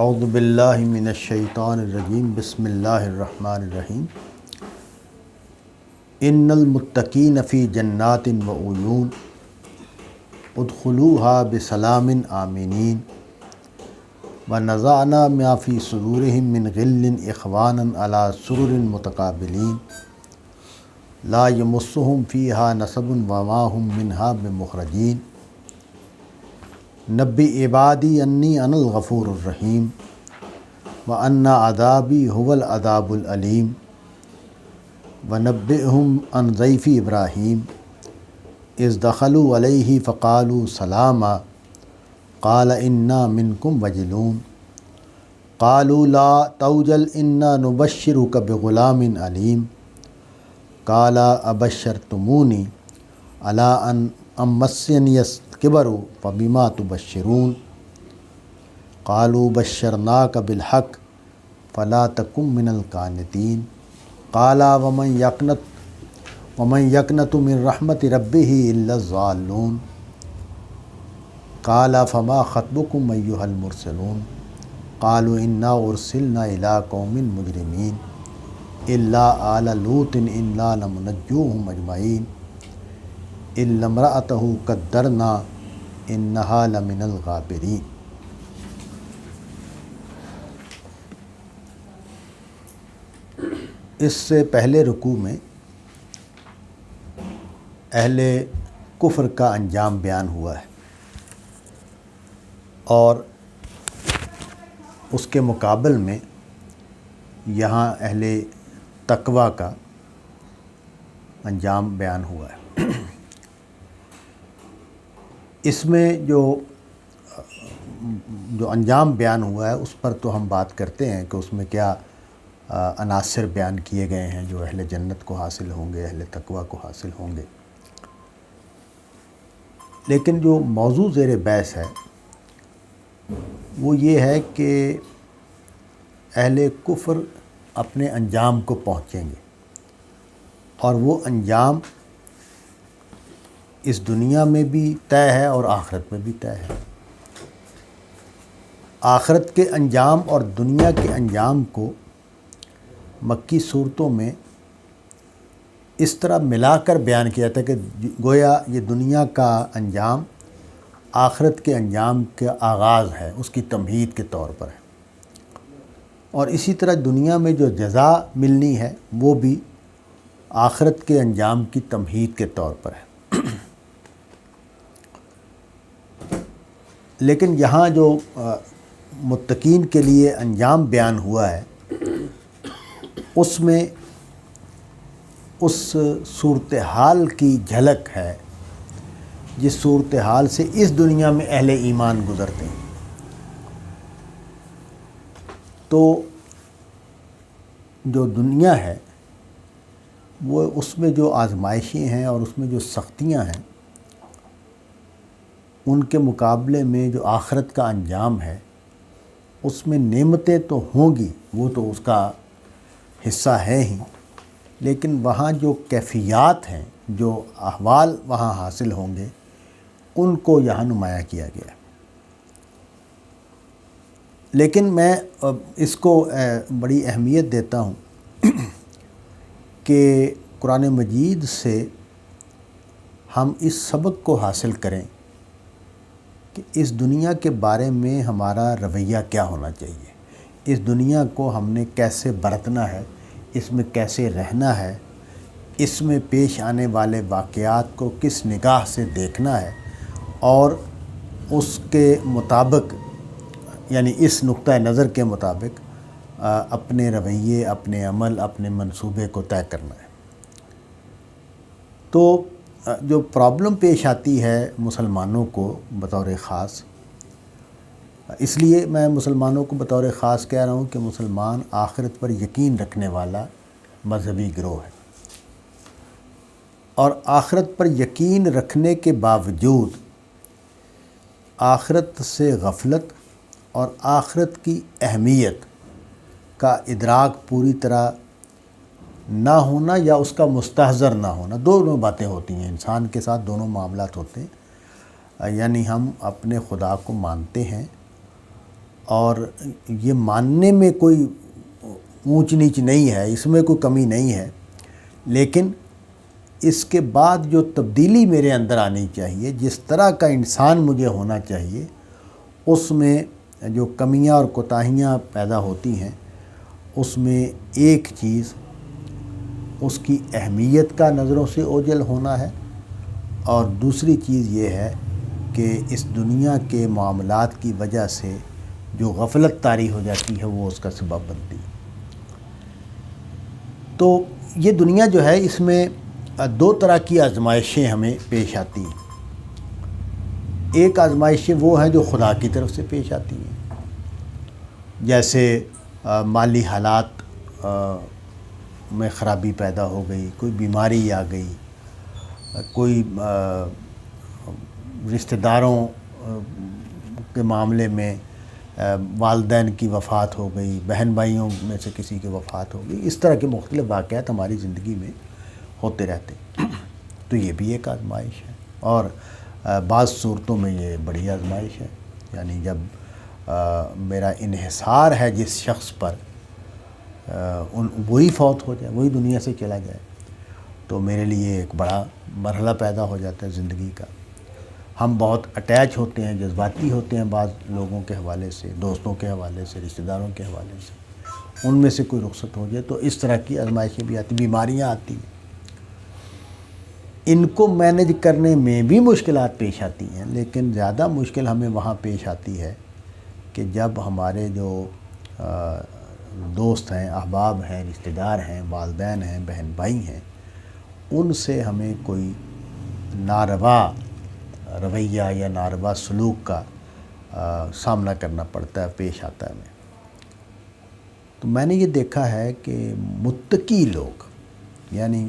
اعوذ باللہ من الشیطان الرجیم بسم اللہ الرحمن الرحیم ان المتقین فی جنات و عیون ادخلوها بسلام آمنین ونزعنا ما فی صدورہم من غل اخوانا علی سرر متقابلین لا یمسہم فیہا نصب وما ہم منہا بمخرجین نبی عبادی انی انا الغفور الرحیم وان عذابی هو العذاب العلیم ونبئہم عن ضیف ابراہیم اذ دخلوا علیہ فقالوا سلاما قال انا منکم وجلون قالوا لا توجل انا نبشرک بغلام علیم قال ابشرتمونی علی ان مسنی الکبر فبما تبشرون قالوا بشرناک بالحق فلا تکن من القانتین قال ومن یقنط من رحمت ربہ الا الضالون قال فما خطبکم ایھا المرسلون قالوا انا ارسلنا الی قوم مجرمین الا آل لوط انا لمنجوہم اجمعین الا امرأتہ قدرنا انہا لمن الغابرین۔ اس سے پہلے رکوع میں اہل کفر کا انجام بیان ہوا ہے اور اس کے مقابل میں یہاں اہل تقویٰ کا انجام بیان ہوا ہے۔ اس میں جو انجام بیان ہوا ہے اس پر تو ہم بات کرتے ہیں کہ اس میں کیا عناصر بیان کیے گئے ہیں جو اہل جنت کو حاصل ہوں گے، اہل تقویٰ کو حاصل ہوں گے، لیکن جو موضوع زیر بحث ہے وہ یہ ہے کہ اہل کفر اپنے انجام کو پہنچیں گے اور وہ انجام اس دنیا میں بھی طے ہے اور آخرت میں بھی طے ہے۔ آخرت کے انجام اور دنیا کے انجام کو مکی صورتوں میں اس طرح ملا کر بیان کیا تھا کہ گویا یہ دنیا کا انجام آخرت کے انجام کا آغاز ہے، اس کی تمہید کے طور پر ہے، اور اسی طرح دنیا میں جو جزا ملنی ہے وہ بھی آخرت کے انجام کی تمہید کے طور پر ہے۔ لیکن یہاں جو متقین کے لیے انجام بیان ہوا ہے اس میں اس صورتحال کی جھلک ہے جس صورتحال سے اس دنیا میں اہل ایمان گزرتے ہیں۔ تو جو دنیا ہے وہ اس میں جو آزمائشیں ہیں اور اس میں جو سختیاں ہیں ان کے مقابلے میں جو آخرت کا انجام ہے اس میں نعمتیں تو ہوں گی، وہ تو اس کا حصہ ہے ہی، لیکن وہاں جو کیفیات ہیں، جو احوال وہاں حاصل ہوں گے ان کو یہاں نمایاں کیا گیا ہے۔ لیکن میں اس کو بڑی اہمیت دیتا ہوں کہ قرآن مجید سے ہم اس سبق کو حاصل کریں کہ اس دنیا کے بارے میں ہمارا رویہ کیا ہونا چاہیے، اس دنیا کو ہم نے کیسے برتنا ہے، اس میں کیسے رہنا ہے، اس میں پیش آنے والے واقعات کو کس نگاہ سے دیکھنا ہے اور اس کے مطابق یعنی اس نقطہ نظر کے مطابق اپنے رویے، اپنے عمل، اپنے منصوبے کو طے کرنا ہے۔ تو جو پرابلم پیش آتی ہے مسلمانوں کو بطور خاص، اس لیے میں مسلمانوں کو بطور خاص کہہ رہا ہوں کہ مسلمان آخرت پر یقین رکھنے والا مذہبی گروہ ہے، اور آخرت پر یقین رکھنے کے باوجود آخرت سے غفلت اور آخرت کی اہمیت کا ادراک پوری طرح نہ ہونا یا اس کا مستحضر نہ ہونا، دونوں باتیں ہوتی ہیں، انسان کے ساتھ دونوں معاملات ہوتے ہیں۔ یعنی ہم اپنے خدا کو مانتے ہیں اور یہ ماننے میں کوئی اونچ نیچ نہیں ہے، اس میں کوئی کمی نہیں ہے، لیکن اس کے بعد جو تبدیلی میرے اندر آنی چاہیے، جس طرح کا انسان مجھے ہونا چاہیے، اس میں جو کمیاں اور کوتاہیاں پیدا ہوتی ہیں، اس میں ایک چیز اس کی اہمیت کا نظروں سے اوجھل ہونا ہے، اور دوسری چیز یہ ہے کہ اس دنیا کے معاملات کی وجہ سے جو غفلت طاری ہو جاتی ہے وہ اس کا سبب بنتی ہے۔ تو یہ دنیا جو ہے، اس میں دو طرح کی آزمائشیں ہمیں پیش آتی ہیں۔ ایک آزمائشیں وہ ہیں جو خدا کی طرف سے پیش آتی ہیں، جیسے مالی حالات میں خرابی پیدا ہو گئی، کوئی بیماری آ گئی، کوئی رشتہ داروں کے معاملے میں والدین کی وفات ہو گئی، بہن بھائیوں میں سے کسی کی وفات ہو گئی، اس طرح کے مختلف واقعات ہماری زندگی میں ہوتے رہتے ہیں۔ تو یہ بھی ایک آزمائش ہے، اور بعض صورتوں میں یہ بڑی آزمائش ہے، یعنی جب میرا انحصار ہے جس شخص پر، وہی فوت ہو جائے، وہی دنیا سے چلا جائے، تو میرے لیے ایک بڑا مرحلہ پیدا ہو جاتا ہے زندگی کا۔ ہم بہت اٹیچ ہوتے ہیں، جذباتی ہوتے ہیں بعض لوگوں کے حوالے سے، دوستوں کے حوالے سے، رشتہ داروں کے حوالے سے، ان میں سے کوئی رخصت ہو جائے تو اس طرح کی آزمائشیں بھی آتی، بیماریاں آتی ہیں۔ ان کو مینج کرنے میں بھی مشکلات پیش آتی ہیں، لیکن زیادہ مشکل ہمیں وہاں پیش آتی ہے کہ جب ہمارے جو دوست ہیں، احباب ہیں، رشتہ دار ہیں، والدین ہیں، بہن بھائی ہیں، ان سے ہمیں کوئی ناروا رویہ یا ناروا سلوک کا سامنا کرنا پڑتا ہے، پیش آتا ہے ہمیں۔ تو میں نے یہ دیکھا ہے کہ متقی لوگ، یعنی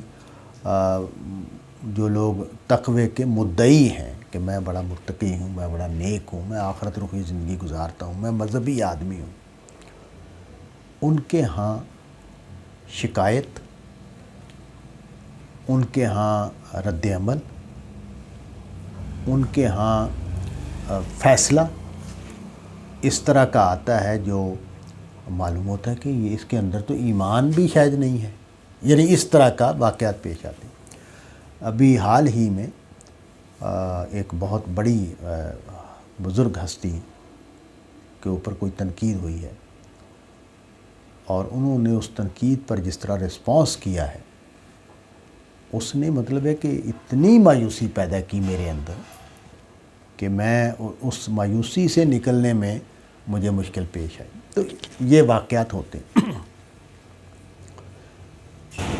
جو لوگ تقوی کے مدعی ہیں کہ میں بڑا متقی ہوں، میں بڑا نیک ہوں، میں آخرت رخی زندگی گزارتا ہوں، میں مذہبی آدمی ہوں، ان کے ہاں شکایت، ان کے ہاں رد عمل، ان کے ہاں فیصلہ اس طرح کا آتا ہے جو معلوم ہوتا ہے کہ یہ اس کے اندر تو ایمان بھی شاید نہیں ہے، یعنی اس طرح کا واقعات پیش آتے ہیں۔ ابھی حال ہی میں ایک بہت بڑی بزرگ ہستی کے اوپر کوئی تنقید ہوئی ہے، اور انہوں نے اس تنقید پر جس طرح رسپانس کیا ہے، اس نے مطلب ہے کہ اتنی مایوسی پیدا کی میرے اندر کہ میں اس مایوسی سے نکلنے میں مجھے مشکل پیش آئی۔ تو یہ واقعات ہوتے ہیں۔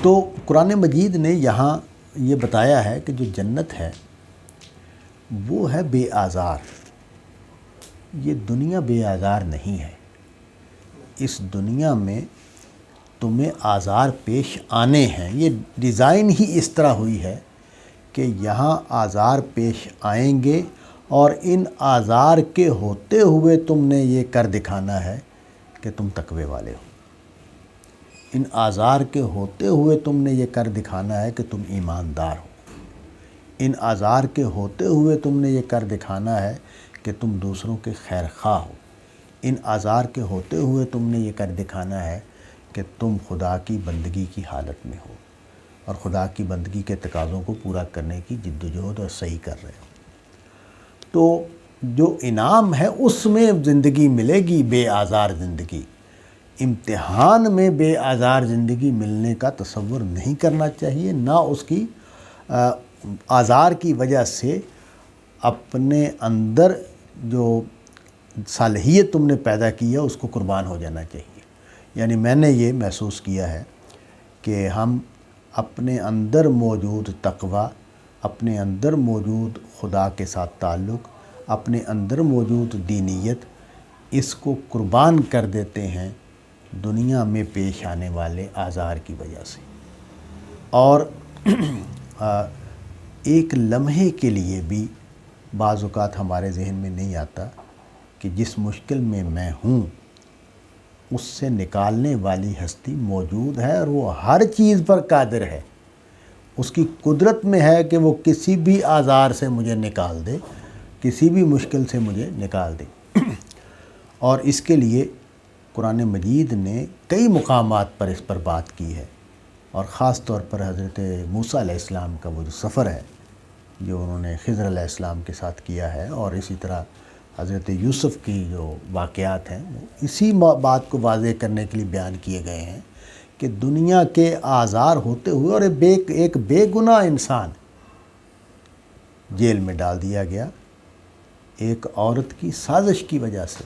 تو قرآن مجید نے یہاں یہ بتایا ہے کہ جو جنت ہے وہ ہے بے آزار۔ یہ دنیا بے آزار نہیں ہے۔ اس دنیا میں تمہیں آزار پیش آنے ہیں، یہ ڈیزائن ہی اس طرح ہوئی ہے کہ یہاں آزار پیش آئیں گے، اور ان آزار کے ہوتے ہوئے تم نے یہ کر دکھانا ہے کہ تم تقوی والے ہو۔ ان آزار کے ہوتے ہوئے تم نے یہ کر دکھانا ہے کہ تم ایماندار ہو۔ ان آزار کے ہوتے ہوئے تم نے یہ کر دکھانا ہے کہ تم دوسروں کے خیر خواہ ہو۔ ان آزار کے ہوتے ہوئے تم نے یہ کر دکھانا ہے کہ تم خدا کی بندگی کی حالت میں ہو، اور خدا کی بندگی کے تقاضوں کو پورا کرنے کی جد و جہد اور صحیح کر رہے ہو۔ تو جو انعام ہے اس میں زندگی ملے گی، بے آزار زندگی۔ امتحان میں بے آزار زندگی ملنے کا تصور نہیں کرنا چاہیے، نہ اس کی آزار کی وجہ سے اپنے اندر جو صلاحیت تم نے پیدا کی ہے اس کو قربان ہو جانا چاہیے۔ یعنی میں نے یہ محسوس کیا ہے کہ ہم اپنے اندر موجود تقوی، اپنے اندر موجود خدا کے ساتھ تعلق، اپنے اندر موجود دینیت، اس کو قربان کر دیتے ہیں دنیا میں پیش آنے والے آزار کی وجہ سے۔ اور ایک لمحے کے لیے بھی بعض اوقات ہمارے ذہن میں نہیں آتا کہ جس مشکل میں میں ہوں اس سے نکالنے والی ہستی موجود ہے، اور وہ ہر چیز پر قادر ہے۔ اس کی قدرت میں ہے کہ وہ کسی بھی آزار سے مجھے نکال دے، کسی بھی مشکل سے مجھے نکال دے۔ اور اس کے لیے قرآن مجید نے کئی مقامات پر اس پر بات کی ہے، اور خاص طور پر حضرت موسیٰ علیہ السلام کا وہ جو سفر ہے جو انہوں نے خضر علیہ السلام کے ساتھ کیا ہے، اور اسی طرح حضرت یوسف کی جو واقعات ہیں وہ اسی بات کو واضح کرنے کے لیے بیان کیے گئے ہیں کہ دنیا کے آزار ہوتے ہوئے اور ایک بے گناہ انسان جیل میں ڈال دیا گیا ایک عورت کی سازش کی وجہ سے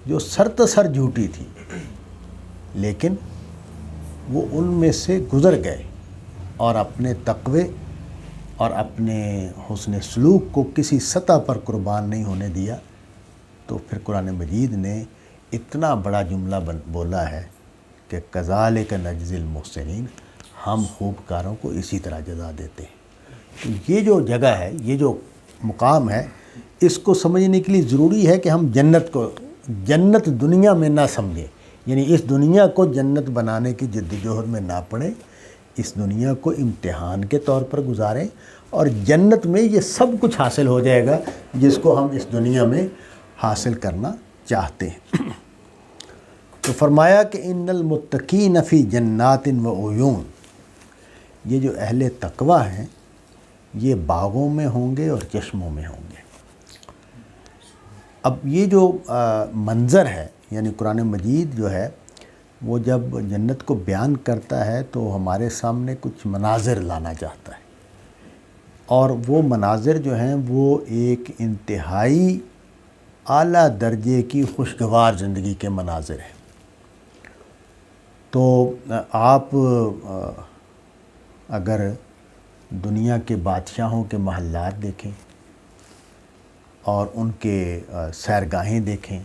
جو سرتسر جھوٹی تھی، لیکن وہ ان میں سے گزر گئے اور اپنے تقوی اور اپنے حسن سلوک کو کسی سطح پر قربان نہیں ہونے دیا۔ تو پھر قرآن مجید نے اتنا بڑا جملہ بولا ہے کہ کذالک نجزی المحسنین، ہم خوبکاروں کو اسی طرح جزا دیتے ہیں۔ تو یہ جو جگہ ہے، یہ جو مقام ہے، اس کو سمجھنے کے لیے ضروری ہے کہ ہم جنت دنیا میں نہ سمجھیں، یعنی اس دنیا کو جنت بنانے کی جدوجہد میں نہ پڑیں، اس دنیا کو امتحان کے طور پر گزاریں، اور جنت میں یہ سب کچھ حاصل ہو جائے گا جس کو ہم اس دنیا میں حاصل کرنا چاہتے ہیں۔ تو فرمایا کہ ان المتقین فی جنات و عیون، یہ جو اہل تقوی ہیں یہ باغوں میں ہوں گے اور چشموں میں ہوں گے۔ اب یہ جو منظر ہے، یعنی قرآن مجید جو ہے وہ جب جنت کو بیان کرتا ہے تو ہمارے سامنے کچھ مناظر لانا چاہتا ہے، اور وہ مناظر جو ہیں وہ ایک انتہائی اعلیٰ درجے کی خوشگوار زندگی کے مناظر ہیں۔ تو آپ اگر دنیا کے بادشاہوں کے محلات دیکھیں اور ان کے سیرگاہیں دیکھیں،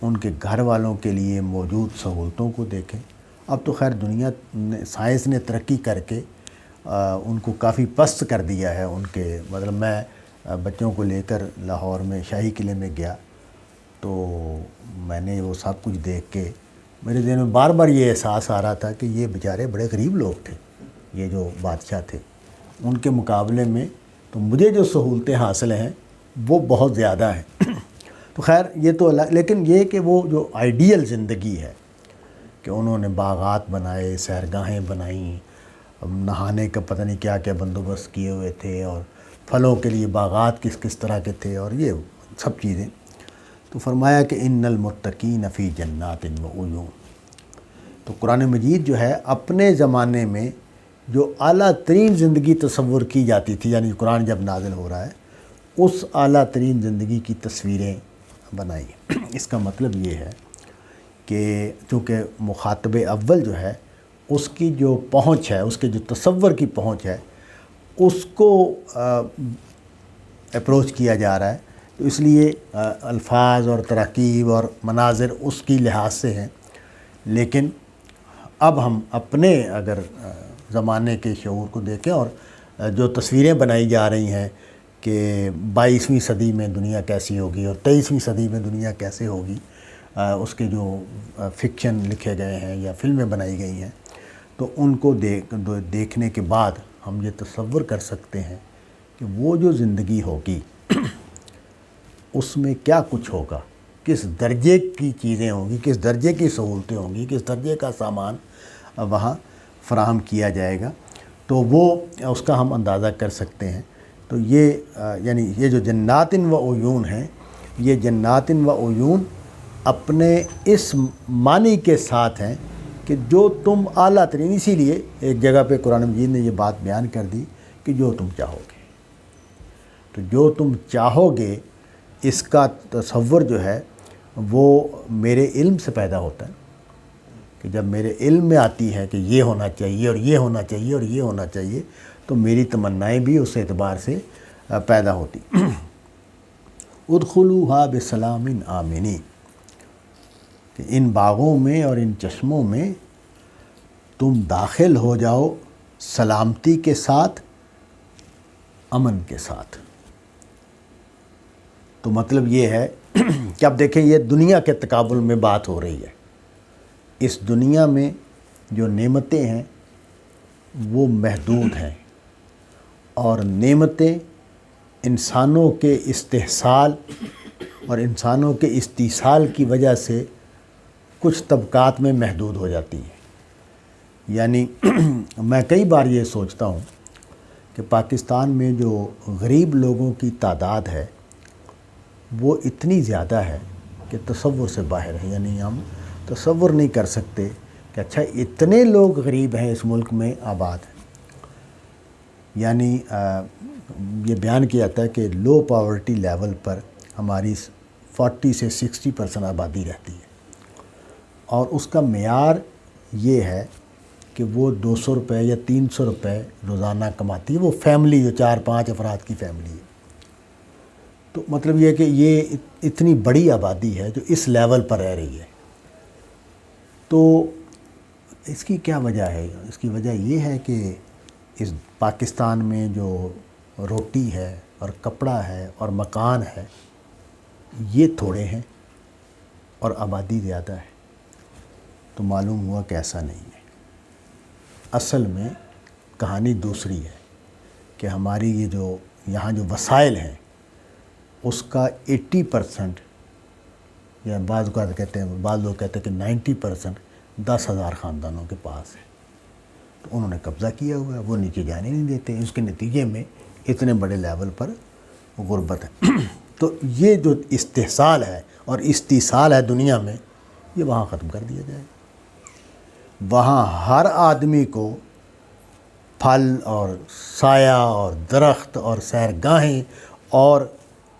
ان کے گھر والوں کے لیے موجود سہولتوں کو دیکھیں، اب تو خیر دنیا نے، سائنس نے ترقی کر کے ان کو کافی پست کر دیا ہے۔ ان کے مطلب میں بچوں کو لے کر لاہور میں شاہی قلعے میں گیا تو میں نے وہ سب کچھ دیکھ کے میرے ذہن میں بار بار یہ احساس آ رہا تھا کہ یہ بیچارے بڑے غریب لوگ تھے، یہ جو بادشاہ تھے، ان کے مقابلے میں تو مجھے جو سہولتیں حاصل ہیں وہ بہت زیادہ ہیں۔ تو خیر یہ تو لیکن یہ کہ وہ جو آئیڈیل زندگی ہے کہ انہوں نے باغات بنائے، سیرگاہیں بنائیں، نہانے کا پتہ نہیں کیا کیا بندوبست کیے ہوئے تھے، اور پھلوں کے لیے باغات کس طرح کے تھے، اور یہ سب چیزیں۔ تو فرمایا کہ ان المتقین فی جنات و عیون۔ تو قرآن مجید جو ہے اپنے زمانے میں جو اعلیٰ ترین زندگی تصور کی جاتی تھی، یعنی قرآن جب نازل ہو رہا ہے اس اعلیٰ ترین زندگی کی تصویریں بنائی۔ اس کا مطلب یہ ہے کہ چونکہ مخاطب اول جو ہے اس کی جو پہنچ ہے، اس کے جو تصور کی پہنچ ہے، اس کو اپروچ کیا جا رہا ہے، تو اس لیے الفاظ اور تراکیب اور مناظر اس کی لحاظ سے ہیں۔ لیکن اب ہم اپنے اگر زمانے کے شعور کو دیکھیں اور جو تصویریں بنائی جا رہی ہیں کہ 22ویں صدی میں دنیا کیسی ہوگی اور 23ویں صدی میں دنیا کیسے ہوگی، اس کے جو فکشن لکھے گئے ہیں یا فلمیں بنائی گئی ہیں، تو ان کو دیکھنے کے بعد ہم یہ تصور کر سکتے ہیں کہ وہ جو زندگی ہوگی اس میں کیا کچھ ہوگا، کس درجے کی چیزیں ہوں گی، کس درجے کی سہولتیں ہوں گی، کس درجے کا سامان وہاں فراہم کیا جائے گا، تو وہ اس کا ہم اندازہ کر سکتے ہیں۔ تو یہ یعنی یہ جو جنات و عیون ہیں، یہ جنات و عیون اپنے اس معنی کے ساتھ ہیں کہ جو تم اعلیٰ ترین، اسی لیے ایک جگہ پہ قرآن مجید نے یہ بات بیان کر دی کہ جو تم چاہو گے، تو جو تم چاہو گے اس کا تصور جو ہے وہ میرے علم سے پیدا ہوتا ہے، کہ جب میرے علم میں آتی ہے کہ یہ ہونا چاہیے اور یہ ہونا چاہیے اور یہ ہونا چاہیے، تو میری تمنائیں بھی اس اعتبار سے پیدا ہوتی۔ ادخلوہا بسلام آمنین، کہ ان باغوں میں اور ان چشموں میں تم داخل ہو جاؤ سلامتی کے ساتھ، امن کے ساتھ۔ تو مطلب یہ ہے کہ اب دیکھیں یہ دنیا کے تقابل میں بات ہو رہی ہے۔ اس دنیا میں جو نعمتیں ہیں وہ محدود ہیں، اور نعمتیں انسانوں کے استحصال اور انسانوں کے استحصال کی وجہ سے کچھ طبقات میں محدود ہو جاتی ہے. یعنی میں کئی بار یہ سوچتا ہوں کہ پاکستان میں جو غریب لوگوں کی تعداد ہے وہ اتنی زیادہ ہے کہ تصور سے باہر ہے. یعنی ہم تصور نہیں کر سکتے کہ اچھا اتنے لوگ غریب ہیں اس ملک میں آباد ہیں. یعنی یہ بیان کیا جاتا ہے کہ لو پاورٹی لیول پر ہماری 40 سے 60% آبادی رہتی ہے، اور اس کا معیار یہ ہے کہ وہ 200 روپے یا 300 روپے روزانہ کماتی ہے. وہ فیملی جو 4-5 افراد کی فیملی ہے. تو مطلب یہ ہے کہ یہ اتنی بڑی آبادی ہے جو اس لیول پر رہ رہی ہے. تو اس کی کیا وجہ ہے؟ اس کی وجہ یہ ہے کہ اس پاکستان میں جو روٹی ہے اور کپڑا ہے اور مکان ہے یہ تھوڑے ہیں اور آبادی زیادہ ہے. تو معلوم ہوا کہ ایسا نہیں ہے. اصل میں کہانی دوسری ہے کہ ہماری یہ جو یہاں جو وسائل ہیں اس کا 80% یا بعض لوگ کہتے ہیں کہ 90% 10,000 خاندانوں کے پاس ہے. تو انہوں نے قبضہ کیا ہوا ہے، وہ نیچے جانے نہیں دیتے. اس کے نتیجے میں اتنے بڑے لیول پر غربت ہے. تو یہ جو استحصال ہے اور استحصال ہے دنیا میں، یہ وہاں ختم کر دیا جائے. وہاں ہر آدمی کو پھل اور سایہ اور درخت اور سیرگاہیں اور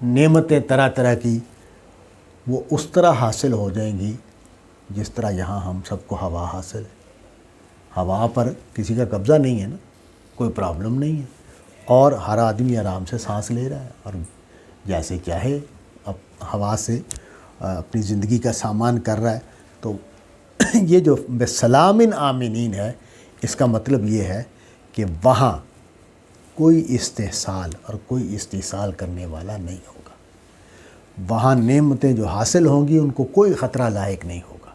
نعمتیں طرح طرح کی وہ اس طرح حاصل ہو جائیں گی جس طرح یہاں ہم سب کو ہوا حاصل ہے. ہوا پر کسی کا قبضہ نہیں ہے نا، کوئی پرابلم نہیں ہے، اور ہر آدمی آرام سے سانس لے رہا ہے اور جیسے چاہے اب ہوا سے اپنی زندگی کا سامان کر رہا ہے. تو یہ جو بسلام آمنین ہے، اس کا مطلب یہ ہے کہ وہاں کوئی استحصال اور کوئی استحصال کرنے والا نہیں ہوگا. وہاں نعمتیں جو حاصل ہوں گی ان کو کوئی خطرہ لاحق نہیں ہوگا.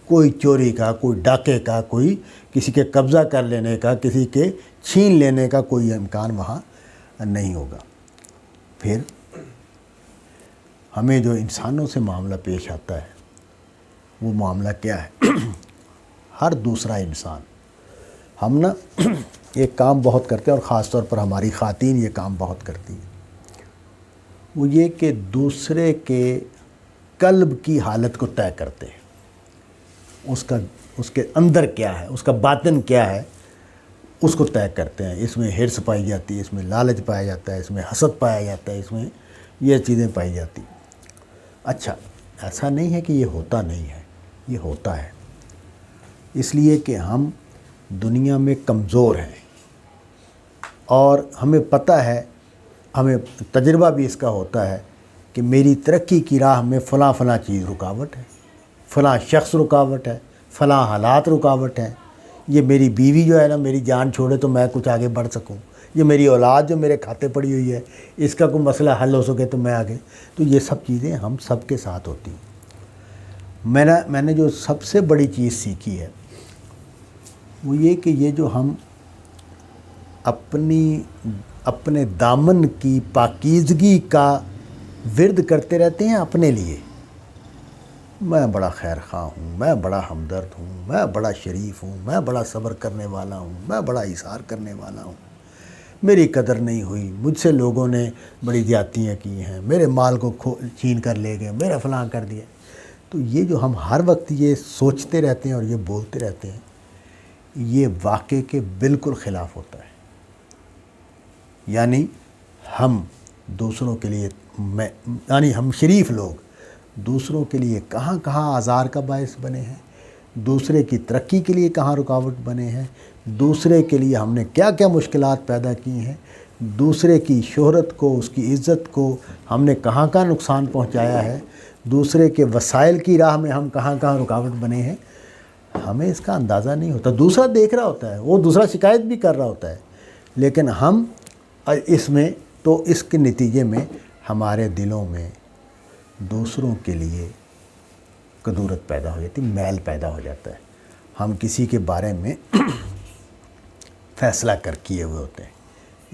کوئی چوری کا، کوئی ڈاکے کا، کوئی کسی کے قبضہ کر لینے کا، کسی کے چھین لینے کا کوئی امکان وہاں نہیں ہوگا. پھر ہمیں جو انسانوں سے معاملہ پیش آتا ہے وہ معاملہ کیا ہے؟ ہر دوسرا انسان، ہم نا ایک کام بہت کرتے ہیں اور خاص طور پر ہماری خواتین یہ کام بہت کرتی ہیں، وہ یہ کہ دوسرے کے قلب کی حالت کو طے کرتے ہیں. اس کے اندر کیا ہے، اس کا باطن کیا ہے، اس کو طے کرتے ہیں. اس میں حرص پائی جاتی ہے، اس میں لالچ پایا جاتا ہے، اس میں حسد پایا جاتا ہے، اس میں یہ چیزیں پائی جاتی ہیں. اچھا، ایسا نہیں ہے کہ یہ ہوتا نہیں ہے، یہ ہوتا ہے. اس لیے کہ ہم دنیا میں کمزور ہیں اور ہمیں پتہ ہے، ہمیں تجربہ بھی اس کا ہوتا ہے کہ میری ترقی کی راہ میں فلاں فلاں چیز رکاوٹ ہے، فلاں شخص رکاوٹ ہے، فلاں حالات رکاوٹ ہیں. یہ میری بیوی جو ہے نا میری جان چھوڑے تو میں کچھ آگے بڑھ سکوں، یہ میری اولاد جو میرے کھاتے پڑی ہوئی ہے اس کا کوئی مسئلہ حل ہو سکے تو میں آگے. تو یہ سب چیزیں ہم سب کے ساتھ ہوتی ہیں. میں نے جو سب سے بڑی چیز سیکھی ہے وہ یہ کہ یہ جو ہم اپنے دامن کی پاکیزگی کا ورد کرتے رہتے ہیں اپنے لیے. میں بڑا خیر خواہ ہوں، میں بڑا ہمدرد ہوں، میں بڑا شریف ہوں، میں بڑا صبر کرنے والا ہوں، میں بڑا ایثار کرنے والا ہوں، میری قدر نہیں ہوئی، مجھ سے لوگوں نے بڑی زیادتیاں کی ہیں، میرے مال کو چھین کر لے گئے، میرا فلاں کر دیا. تو یہ جو ہم ہر وقت یہ سوچتے رہتے ہیں اور یہ بولتے رہتے ہیں، یہ واقعے کے بالکل خلاف ہوتا ہے. یعنی ہم دوسروں کے لیے یعنی ہم شریف لوگ دوسروں کے لیے کہاں کہاں آزار کا باعث بنے ہیں، دوسرے کی ترقی کے لیے کہاں رکاوٹ بنے ہیں، دوسرے کے لیے ہم نے کیا کیا مشکلات پیدا کی ہیں، دوسرے کی شہرت کو، اس کی عزت کو ہم نے کہاں کہاں نقصان پہنچایا ہے، دوسرے کے وسائل کی راہ میں ہم کہاں کہاں رکاوٹ بنے ہیں. ہمیں اس کا اندازہ نہیں ہوتا. دوسرا دیکھ رہا ہوتا ہے، وہ دوسرا شکایت بھی کر رہا ہوتا ہے، لیکن ہم اس میں تو اس کے نتیجے میں ہمارے دلوں میں دوسروں کے لیے کدورت پیدا ہو جاتی، میل پیدا ہو جاتا ہے. ہم کسی کے بارے میں فیصلہ کر کیے ہوئے ہوتے ہیں،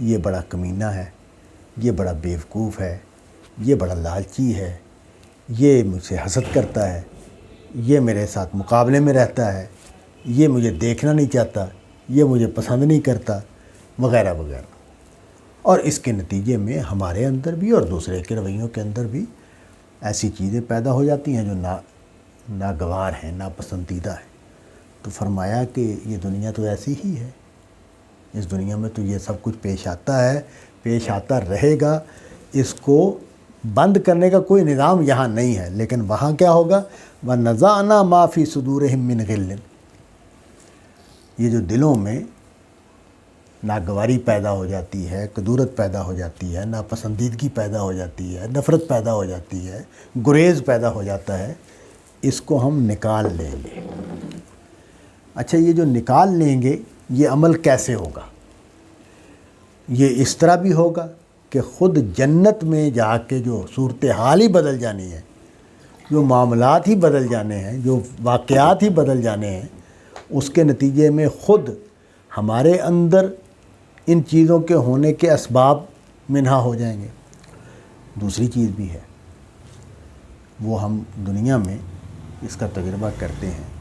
یہ بڑا کمینہ ہے، یہ بڑا بیوقوف ہے، یہ بڑا لالچی ہے، یہ مجھ سے حسد کرتا ہے، یہ میرے ساتھ مقابلے میں رہتا ہے، یہ مجھے دیکھنا نہیں چاہتا، یہ مجھے پسند نہیں کرتا، وغیرہ وغیرہ۔ اور اس کے نتیجے میں ہمارے اندر بھی اور دوسرے کے رویوں کے اندر بھی ایسی چیزیں پیدا ہو جاتی ہیں جو ناگوار ہیں، ناپسندیدہ ہیں۔ تو فرمایا کہ یہ دنیا تو ایسی ہی ہے، اس دنیا میں تو یہ سب کچھ پیش آتا ہے، پیش آتا رہے گا، اس کو بند کرنے کا کوئی نظام یہاں نہیں ہے۔ لیکن وہاں کیا ہوگا؟ وَنَزَعْنَا مَا فِي صُدُورِهِم مِّن غِلٍّ، یہ جو دلوں میں ناگواری پیدا ہو جاتی ہے، کدورت پیدا ہو جاتی ہے، ناپسندیدگی پیدا ہو جاتی ہے، نفرت پیدا ہو جاتی ہے، گریز پیدا ہو جاتا ہے، اس کو ہم نکال لیں گے۔ اچھا، یہ جو نکال لیں گے یہ عمل کیسے ہوگا؟ یہ اس طرح بھی ہوگا کہ خود جنت میں جا کے جو صورتحال ہی بدل جانی ہے، جو معاملات ہی بدل جانے ہیں، جو واقعات ہی بدل جانے ہیں، اس کے نتیجے میں خود ہمارے اندر ان چیزوں کے ہونے کے اسباب منہا ہو جائیں گے۔ دوسری چیز بھی ہے، وہ ہم دنیا میں اس کا تجربہ کرتے ہیں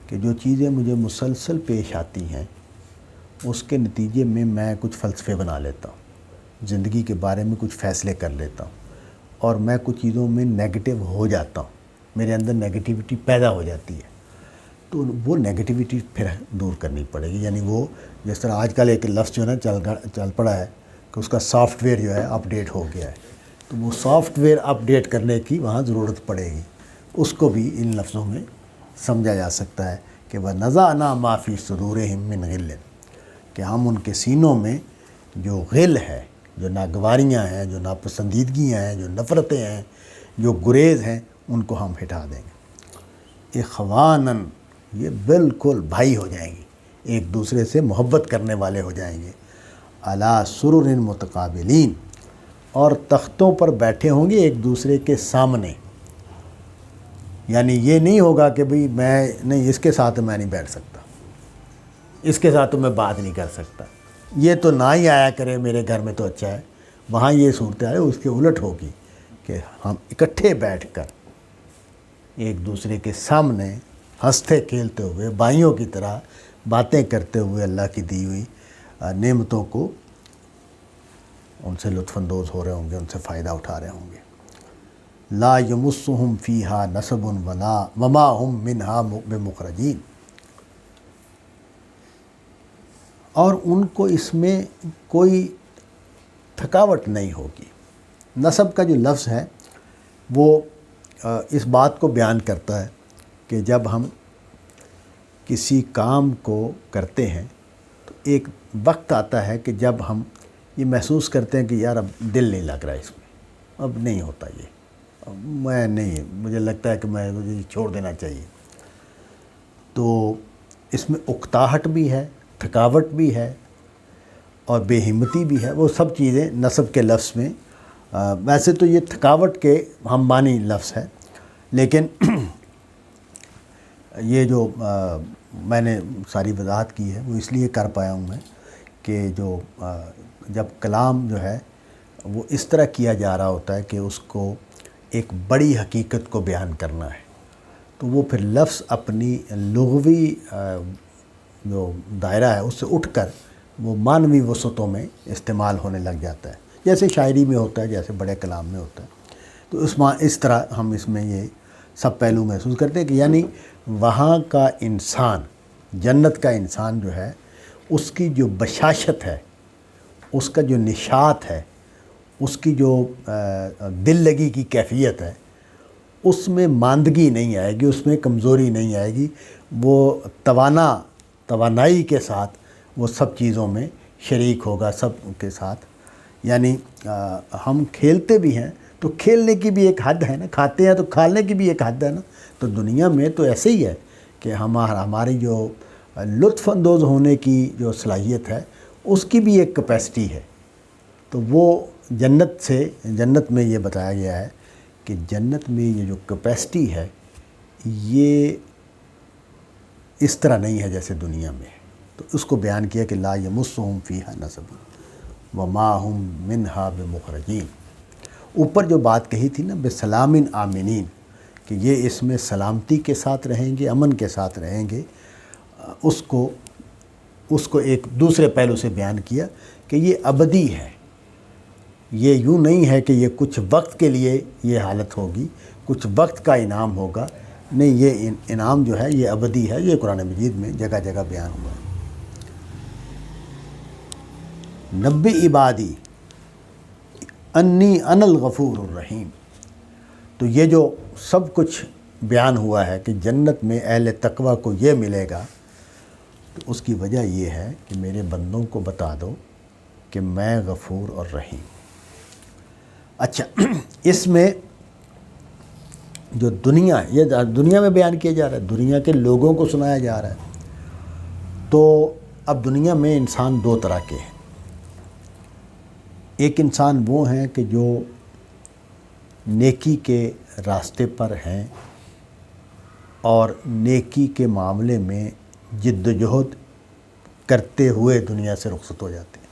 کہ جو چیزیں مجھے مسلسل پیش آتی ہیں اس کے نتیجے میں میں کچھ فلسفے بنا لیتا ہوں، زندگی کے بارے میں کچھ فیصلے کر لیتا ہوں، اور میں کچھ چیزوں میں نیگیٹو ہو جاتا ہوں، میرے اندر نیگیٹیوٹی پیدا ہو جاتی ہے۔ تو وہ نیگیٹیوٹی پھر دور کرنی پڑے گی۔ یعنی وہ جس طرح آج کل ایک لفظ جو ہے نا چل پڑا ہے کہ اس کا سافٹ ویئر جو ہے اپ ڈیٹ ہو گیا ہے، تو وہ سافٹ ویئر اپ ڈیٹ کرنے کی وہاں ضرورت پڑے گی۔ اس کو بھی ان لفظوں میں سمجھا جا سکتا ہے کہ وَنَزَعْنَا مَا فِي صُدُورِهِم مِّن غِلٍّ، کہ ہم ان کے سینوں میں جو غل ہے، جو ناگواریاں ہیں، جو ناپسندیدگیاں ہیں، جو نفرتیں ہیں، جو گریز ہیں، ان کو ہم ہٹا دیں گے۔ اخواناً، یہ بالکل بھائی ہو جائیں گے، ایک دوسرے سے محبت کرنے والے ہو جائیں گے۔ علی سرر متقابلین، اور تختوں پر بیٹھے ہوں گے ایک دوسرے کے سامنے۔ یعنی یہ نہیں ہوگا کہ بھئی میں نہیں، اس کے ساتھ میں نہیں بیٹھ سکتا، اس کے ساتھ تو میں بات نہیں کر سکتا، یہ تو نہ ہی آیا کرے میرے گھر میں تو اچھا ہے۔ وہاں یہ صورتحال ہے اس کے الٹ ہوگی کہ ہم اکٹھے بیٹھ کر ایک دوسرے کے سامنے ہنستے کھیلتے ہوئے بھائیوں کی طرح باتیں کرتے ہوئے اللہ کی دی ہوئی نعمتوں کو ان سے لطف اندوز ہو رہے ہوں گے، ان سے فائدہ اٹھا رہے ہوں گے۔ لا یمسہم فیہا نصب وما ہم منہا بمخرجین، اور ان کو اس میں کوئی تھکاوٹ نہیں ہوگی۔ نصب کا جو لفظ ہے وہ اس بات کو بیان کرتا ہے کہ جب ہم کسی کام کو کرتے ہیں تو ایک وقت آتا ہے کہ جب ہم یہ محسوس کرتے ہیں کہ یار اب دل نہیں لگ رہا اس میں، اب نہیں ہوتا یہ، اب میں نہیں، مجھے لگتا ہے کہ مجھے چھوڑ دینا چاہیے۔ تو اس میں اکتاہٹ بھی ہے، تھکاوٹ بھی ہے، اور بے ہمتی بھی ہے، وہ سب چیزیں نصب کے لفظ میں ویسے تو یہ تھکاوٹ کے ہم معنی لفظ ہے، لیکن یہ جو میں نے ساری وضاحت کی ہے وہ اس لیے کر پایا ہوں میں کہ جو جب کلام جو ہے وہ اس طرح کیا جا رہا ہوتا ہے کہ اس کو ایک بڑی حقیقت کو بیان کرنا ہے، تو وہ پھر لفظ اپنی لغوی جو دائرہ ہے اس سے اٹھ کر وہ معنوی وسعتوں میں استعمال ہونے لگ جاتا ہے، جیسے شاعری میں ہوتا ہے، جیسے بڑے کلام میں ہوتا ہے۔ تو اس طرح ہم اس میں یہ سب پہلو محسوس کرتے ہیں کہ یعنی وہاں کا انسان، جنت کا انسان جو ہے، اس کی جو بشاشت ہے، اس کا جو نشاط ہے، اس کی جو دل لگی کی کیفیت ہے، اس میں ماندگی نہیں آئے گی، اس میں کمزوری نہیں آئے گی، وہ توانائی کے ساتھ وہ سب چیزوں میں شریک ہوگا سب کے ساتھ۔ یعنی ہم کھیلتے بھی ہیں تو کھیلنے کی بھی ایک حد ہے نا، کھاتے ہیں تو کھانے کی بھی ایک حد ہے نا۔ تو دنیا میں تو ایسے ہی ہے کہ ہماری جو لطف اندوز ہونے کی جو صلاحیت ہے اس کی بھی ایک کیپیسٹی ہے۔ تو وہ جنت میں یہ بتایا گیا ہے کہ جنت میں یہ جو کیپیسٹی ہے یہ اس طرح نہیں ہے جیسے دنیا میں ہے۔ تو اس کو بیان کیا کہ لا یمسہم فیہا نصب وما ہم منہا بمخرجین۔ اوپر جو بات کہی تھی نا بسلامن آمنین، کہ یہ اس میں سلامتی کے ساتھ رہیں گے، امن کے ساتھ رہیں گے، اس کو ایک دوسرے پہلو سے بیان کیا کہ یہ ابدی ہے، یہ یوں نہیں ہے کہ یہ کچھ وقت کے لیے یہ حالت ہوگی، کچھ وقت کا انعام ہوگا، نہیں، یہ انعام جو ہے یہ ابدی ہے۔ یہ قرآن مجید میں جگہ جگہ بیان ہوا ہے۔ نبی عبادی انی انا الغفور الرحیم، تو یہ جو سب کچھ بیان ہوا ہے کہ جنت میں اہل تقوی کو یہ ملے گا، تو اس کی وجہ یہ ہے کہ میرے بندوں کو بتا دو کہ میں غفور اور رحیم۔ اچھا، اس میں جو یہ دنیا میں بیان کیا جا رہا ہے، دنیا کے لوگوں کو سنایا جا رہا ہے، تو اب دنیا میں انسان دو طرح کے ہیں۔ ایک انسان وہ ہیں کہ جو نیکی کے راستے پر ہیں اور نیکی کے معاملے میں جد و جہد کرتے ہوئے دنیا سے رخصت ہو جاتے ہیں،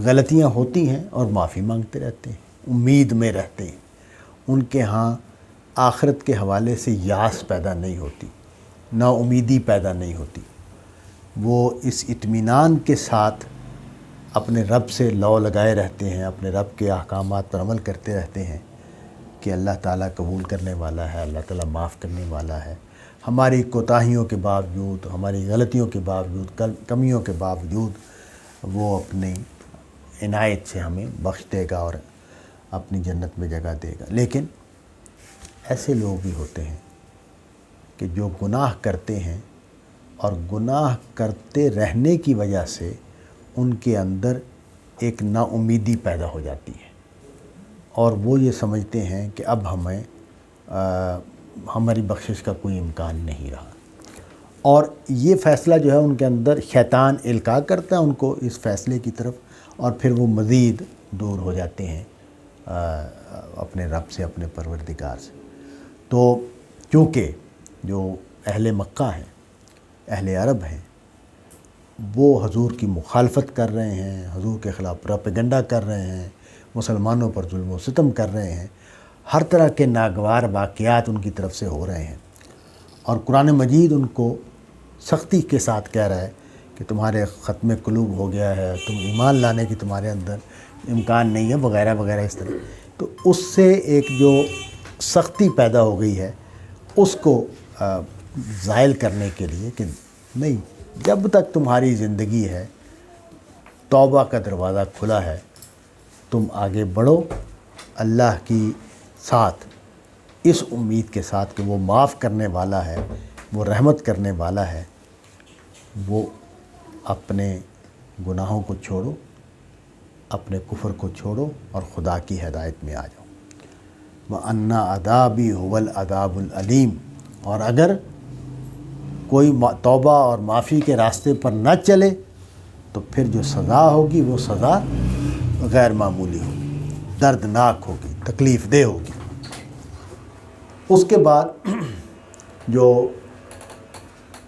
غلطیاں ہوتی ہیں اور معافی مانگتے رہتے ہیں، امید میں رہتے ہیں، ان کے ہاں آخرت کے حوالے سے یاس پیدا نہیں ہوتی، نا امیدی پیدا نہیں ہوتی، وہ اس اطمینان کے ساتھ اپنے رب سے لو لگائے رہتے ہیں، اپنے رب کے احکامات پر عمل کرتے رہتے ہیں کہ اللہ تعالیٰ قبول کرنے والا ہے، اللہ تعالیٰ معاف کرنے والا ہے، ہماری کوتاہیوں کے باوجود، ہماری غلطیوں کے باوجود، کمیوں کے باوجود وہ اپنی عنایت سے ہمیں بخش دے گا اور اپنی جنت میں جگہ دے گا۔ لیکن ایسے لوگ بھی ہوتے ہیں کہ جو گناہ کرتے ہیں اور گناہ کرتے رہنے کی وجہ سے ان کے اندر ایک نا امیدی پیدا ہو جاتی ہے، اور وہ یہ سمجھتے ہیں کہ اب ہماری بخشش کا کوئی امکان نہیں رہا، اور یہ فیصلہ جو ہے ان کے اندر شیطان القاء کرتا ہے ان کو اس فیصلے کی طرف، اور پھر وہ مزید دور ہو جاتے ہیں اپنے رب سے، اپنے پروردگار سے۔ تو چونکہ جو اہل مکہ ہیں، اہل عرب ہیں، وہ حضور کی مخالفت کر رہے ہیں، حضور کے خلاف پروپیگنڈا کر رہے ہیں، مسلمانوں پر ظلم و ستم کر رہے ہیں، ہر طرح کے ناگوار واقعات ان کی طرف سے ہو رہے ہیں، اور قرآن مجید ان کو سختی کے ساتھ کہہ رہا ہے کہ تمہارے ختم قلوب ہو گیا ہے، تم ایمان لانے کی تمہارے اندر امکان نہیں ہے، وغیرہ وغیرہ اس طرح۔ تو اس سے ایک جو سختی پیدا ہو گئی ہے اس کو زائل کرنے کے لیے کہ نہیں، جب تک تمہاری زندگی ہے توبہ کا دروازہ کھلا ہے، تم آگے بڑھو اللہ کی ساتھ، اس امید کے ساتھ کہ وہ معاف کرنے والا ہے، وہ رحمت کرنے والا ہے، وہ اپنے گناہوں کو چھوڑو، اپنے کفر کو چھوڑو اور خدا کی ہدایت میں آ جاؤ۔ وَأَنَّ عَذَابِي هُوَ الْعَذَابُ الْأَلِيمُ، اور اگر کوئی توبہ اور معافی کے راستے پر نہ چلے تو پھر جو سزا ہوگی وہ سزا غیر معمولی ہوگی، دردناک ہوگی، تکلیف دہ ہوگی۔ اس کے بعد جو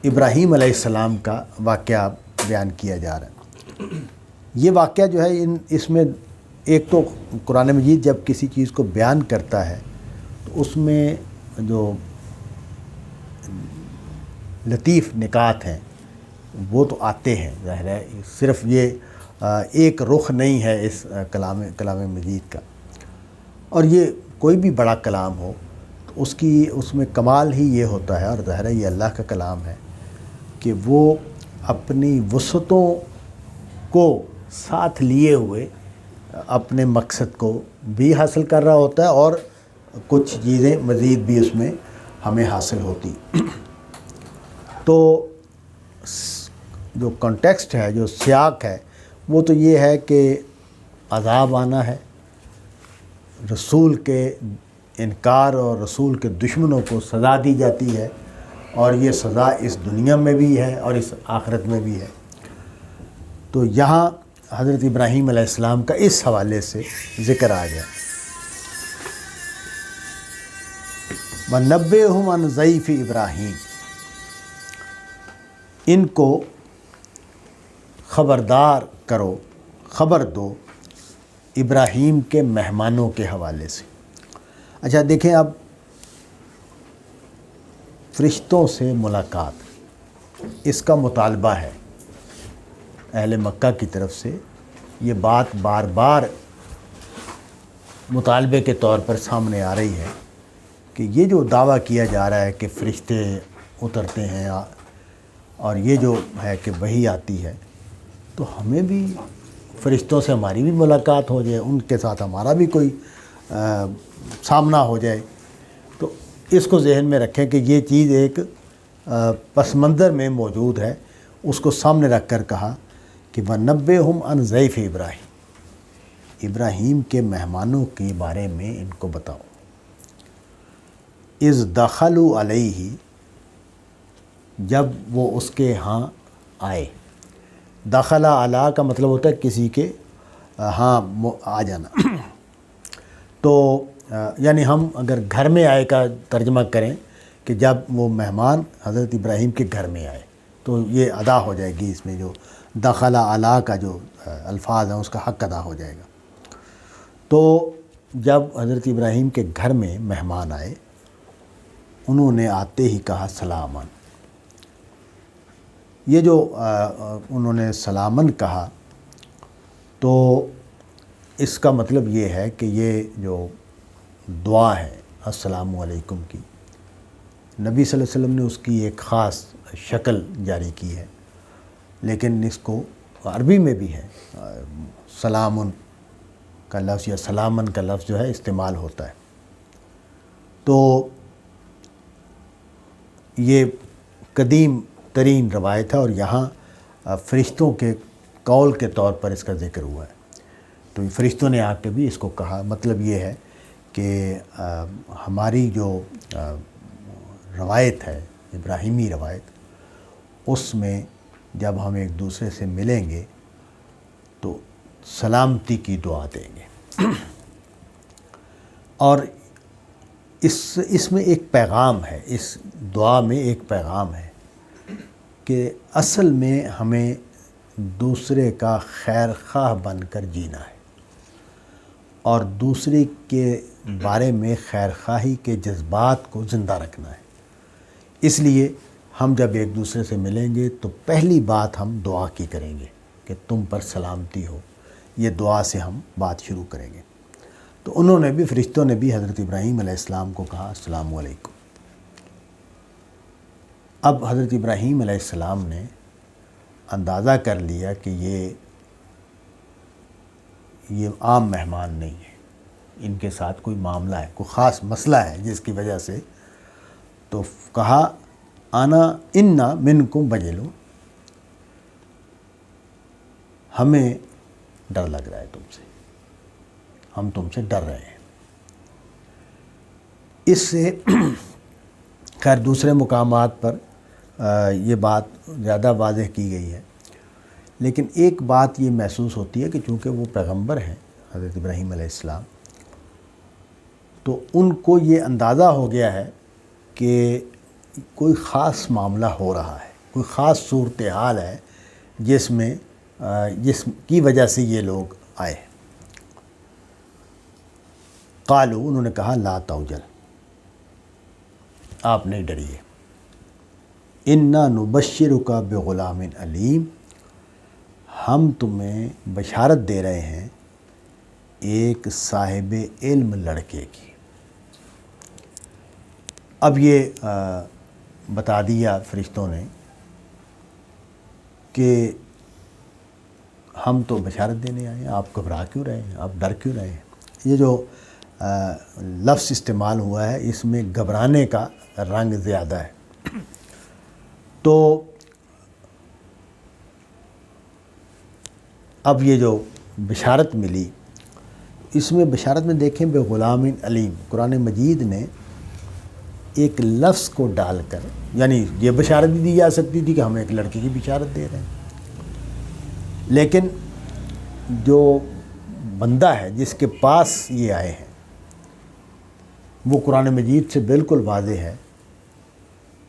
ابراہیم علیہ السلام کا واقعہ بیان کیا جا رہا ہے، یہ واقعہ جو ہے اس میں ایک تو قرآن مجید جب کسی چیز کو بیان کرتا ہے تو اس میں جو لطیف نکات ہیں وہ تو آتے ہیں، ظاہر ہے، صرف یہ ایک رخ نہیں ہے اس کلام مجید کا، اور یہ کوئی بھی بڑا کلام ہو تو اس میں کمال ہی یہ ہوتا ہے، اور ظاہر ہے یہ اللہ کا کلام ہے، کہ وہ اپنی وسعتوں کو ساتھ لیے ہوئے اپنے مقصد کو بھی حاصل کر رہا ہوتا ہے، اور کچھ چیزیں مزید بھی اس میں ہمیں حاصل ہوتی۔ تو جو کانٹیکسٹ ہے، جو سیاق ہے، وہ تو یہ ہے کہ عذاب آنا ہے، رسول کے انکار اور رسول کے دشمنوں کو سزا دی جاتی ہے، اور یہ سزا اس دنیا میں بھی ہے اور اس آخرت میں بھی ہے۔ تو یہاں حضرت ابراہیم علیہ السلام کا اس حوالے سے ذکر آ گیا۔ وَنَبِّئْهُمْ عَنْ ضَيْفِ ابراہیم، ان کو خبردار کرو، خبر دو ابراہیم کے مہمانوں کے حوالے سے۔ اچھا دیکھیں، اب فرشتوں سے ملاقات، اس کا مطالبہ ہے اہل مکہ کی طرف سے۔ یہ بات بار بار مطالبے کے طور پر سامنے آ رہی ہے کہ یہ جو دعویٰ کیا جا رہا ہے کہ فرشتے اترتے ہیں اور یہ جو ہے کہ وحی آتی ہے، تو ہمیں بھی فرشتوں سے ہماری بھی ملاقات ہو جائے، ان کے ساتھ ہمارا بھی کوئی سامنا ہو جائے۔ تو اس کو ذہن میں رکھیں کہ یہ چیز ایک پس منظر میں موجود ہے۔ اس کو سامنے رکھ کر کہا کہ وَنَبِّئْهُمْ عَنْ ضَيْفِ ابراہیم، ابراہیم کے مہمانوں کے بارے میں ان کو بتاؤ۔ اذ دخلوا علیہ، جب وہ اس کے ہاں آئے۔ دخلہ علی کا مطلب ہوتا ہے کسی کے ہاں آ جانا۔ تو یعنی ہم اگر گھر میں آئے کا ترجمہ کریں کہ جب وہ مہمان حضرت ابراہیم کے گھر میں آئے، تو یہ ادا ہو جائے گی، اس میں جو دخلہ علی کا جو الفاظ ہیں اس کا حق ادا ہو جائے گا۔ تو جب حضرت ابراہیم کے گھر میں مہمان آئے، انہوں نے آتے ہی کہا سلامن۔ یہ جو انہوں نے سلامن کہا، تو اس کا مطلب یہ ہے کہ یہ جو دعا ہے السلام علیکم کی، نبی صلی اللہ علیہ وسلم نے اس کی ایک خاص شکل جاری کی ہے، لیکن اس کو عربی میں بھی ہے، سلامن کا لفظ یا سلامن کا لفظ جو ہے استعمال ہوتا ہے۔ تو یہ قدیم ترین روایت ہے، اور یہاں فرشتوں کے قول کے طور پر اس کا ذکر ہوا ہے۔ تو فرشتوں نے آ کے بھی اس کو کہا۔ مطلب یہ ہے کہ ہماری جو روایت ہے، ابراہیمی روایت، اس میں جب ہم ایک دوسرے سے ملیں گے تو سلامتی کی دعا دیں گے۔ اور اس میں ایک پیغام ہے، اس دعا میں ایک پیغام ہے کہ اصل میں ہمیں دوسرے کا خیر خواہ بن کر جینا ہے، اور دوسرے کے بارے میں خیر خواہی کے جذبات کو زندہ رکھنا ہے۔ اس لیے ہم جب ایک دوسرے سے ملیں گے تو پہلی بات ہم دعا کی کریں گے کہ تم پر سلامتی ہو۔ یہ دعا سے ہم بات شروع کریں گے۔ تو انہوں نے بھی، فرشتوں نے بھی حضرت ابراہیم علیہ السلام کو کہا السلام علیکم۔ اب حضرت ابراہیم علیہ السلام نے اندازہ کر لیا کہ یہ عام مہمان نہیں ہے، ان کے ساتھ کوئی معاملہ ہے، کوئی خاص مسئلہ ہے جس کی وجہ سے۔ تو کہا انا منکم وجلون، ہمیں ڈر لگ رہا ہے تم سے، ہم تم سے ڈر رہے ہیں۔ اس سے خیر دوسرے مقامات پر یہ بات زیادہ واضح کی گئی ہے، لیکن ایک بات یہ محسوس ہوتی ہے کہ چونکہ وہ پیغمبر ہیں حضرت ابراہیم علیہ السلام، تو ان کو یہ اندازہ ہو گیا ہے کہ کوئی خاص معاملہ ہو رہا ہے، کوئی خاص صورتحال ہے جس کی وجہ سے یہ لوگ آئے۔ قالو، انہوں نے کہا لا توجل، آپ نہیں ڈریے، انا نبشرک بغلام علیم، ہم تمہیں بشارت دے رہے ہیں ایک صاحب علم لڑکے کی۔ اب یہ بتا دیا فرشتوں نے کہ ہم تو بشارت دینے آئے ہیں، آپ گھبرا کیوں رہے ہیں، آپ ڈر کیوں رہے ہیں۔ یہ جو لفظ استعمال ہوا ہے، اس میں گھبرانے کا رنگ زیادہ ہے۔ تو اب یہ جو بشارت ملی، اس میں بشارت میں دیکھیں بغلام علیم، قرآن مجید نے ایک لفظ کو ڈال کر، یعنی یہ بشارت بھی دی جا سکتی تھی کہ ہم ایک لڑکے کی بشارت دے رہے ہیں، لیکن جو بندہ ہے جس کے پاس یہ آئے ہیں، وہ قرآن مجید سے بالکل واضح ہے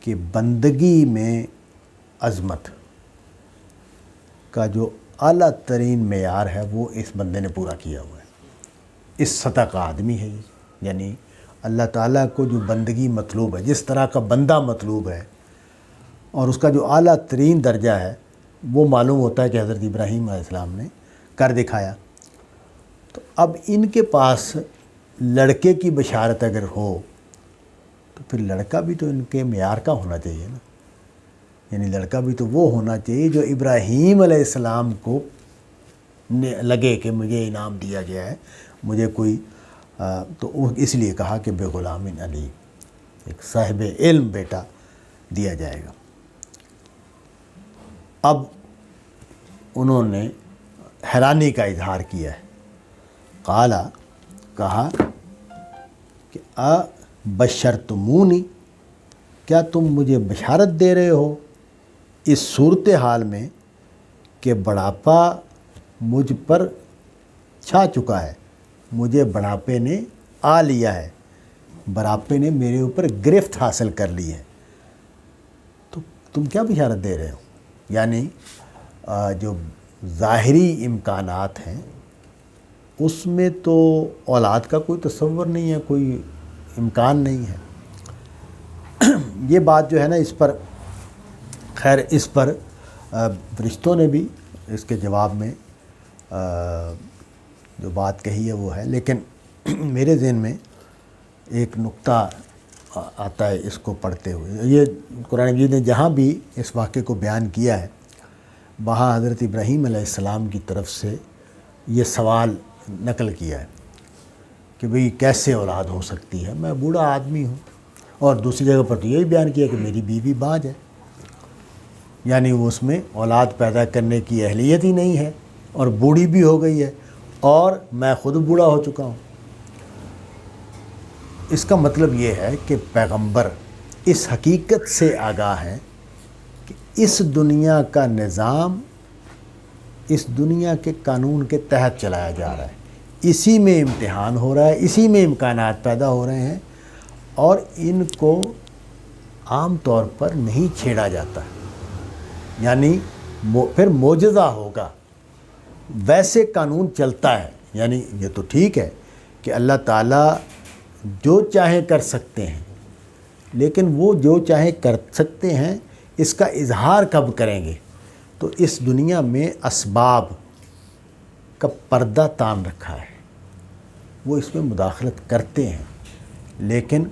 کہ بندگی میں عظمت کا جو اعلیٰ ترین معیار ہے وہ اس بندے نے پورا کیا ہوا ہے۔ اس سطح کا آدمی ہے یہ، یعنی اللہ تعالیٰ کو جو بندگی مطلوب ہے، جس طرح کا بندہ مطلوب ہے اور اس کا جو اعلیٰ ترین درجہ ہے، وہ معلوم ہوتا ہے کہ حضرت ابراہیم علیہ السلام نے کر دکھایا۔ تو اب ان کے پاس لڑکے کی بشارت اگر ہو تو پھر لڑکا بھی تو ان کے معیار کا ہونا چاہیے نا، یعنی لڑکا بھی تو وہ ہونا چاہیے جو ابراہیم علیہ السلام کو لگے کہ مجھے انعام دیا گیا ہے، مجھے کوئی تو اس لیے کہا کہ بے غلام علی، ایک صاحب علم بیٹا دیا جائے گا۔ اب انہوں نے حیرانی کا اظہار کیا ہے، قالا، کہا کہ بشرتمونی، کیا تم مجھے بشارت دے رہے ہو اس صورتحال میں کہ بڑھاپا مجھ پر چھا چکا ہے، مجھے بڑھاپے نے آ لیا ہے، بڑھاپے نے میرے اوپر گرفت حاصل کر لی ہے، تو تم کیا بشارت دے رہے ہو؟ یعنی جو ظاہری امکانات ہیں اس میں تو اولاد کا کوئی تصور نہیں ہے، کوئی امکان نہیں ہے۔ یہ بات جو ہے نا، اس پر خیر اس پر فرشتوں نے بھی اس کے جواب میں جو بات کہی ہے وہ ہے، لیکن میرے ذہن میں ایک نقطہ آتا ہے اس کو پڑھتے ہوئے۔ یہ قرآن مجید نے جہاں بھی اس واقعے کو بیان کیا ہے وہاں حضرت ابراہیم علیہ السلام کی طرف سے یہ سوال نقل کیا ہے کہ بھئی کیسے اولاد ہو سکتی ہے، میں بوڑھا آدمی ہوں، اور دوسری جگہ پر تو یہی بیان کیا کہ میری بیوی باج ہے، یعنی وہ اس میں اولاد پیدا کرنے کی اہلیت ہی نہیں ہے اور بوڑھی بھی ہو گئی ہے، اور میں خود بوڑھا ہو چکا ہوں۔ اس کا مطلب یہ ہے کہ پیغمبر اس حقیقت سے آگاہ ہیں کہ اس دنیا کا نظام اس دنیا کے قانون کے تحت چلایا جا رہا ہے، اسی میں امتحان ہو رہا ہے، اسی میں امکانات پیدا ہو رہے ہیں، اور ان کو عام طور پر نہیں چھیڑا جاتا، یعنی پھر معجزہ ہوگا، ویسے قانون چلتا ہے۔ یعنی یہ تو ٹھیک ہے کہ اللہ تعالیٰ جو چاہیں کر سکتے ہیں، لیکن وہ جو چاہیں کر سکتے ہیں اس کا اظہار کب کریں گے؟ تو اس دنیا میں اسباب کا پردہ تان رکھا ہے، وہ اس میں مداخلت کرتے ہیں، لیکن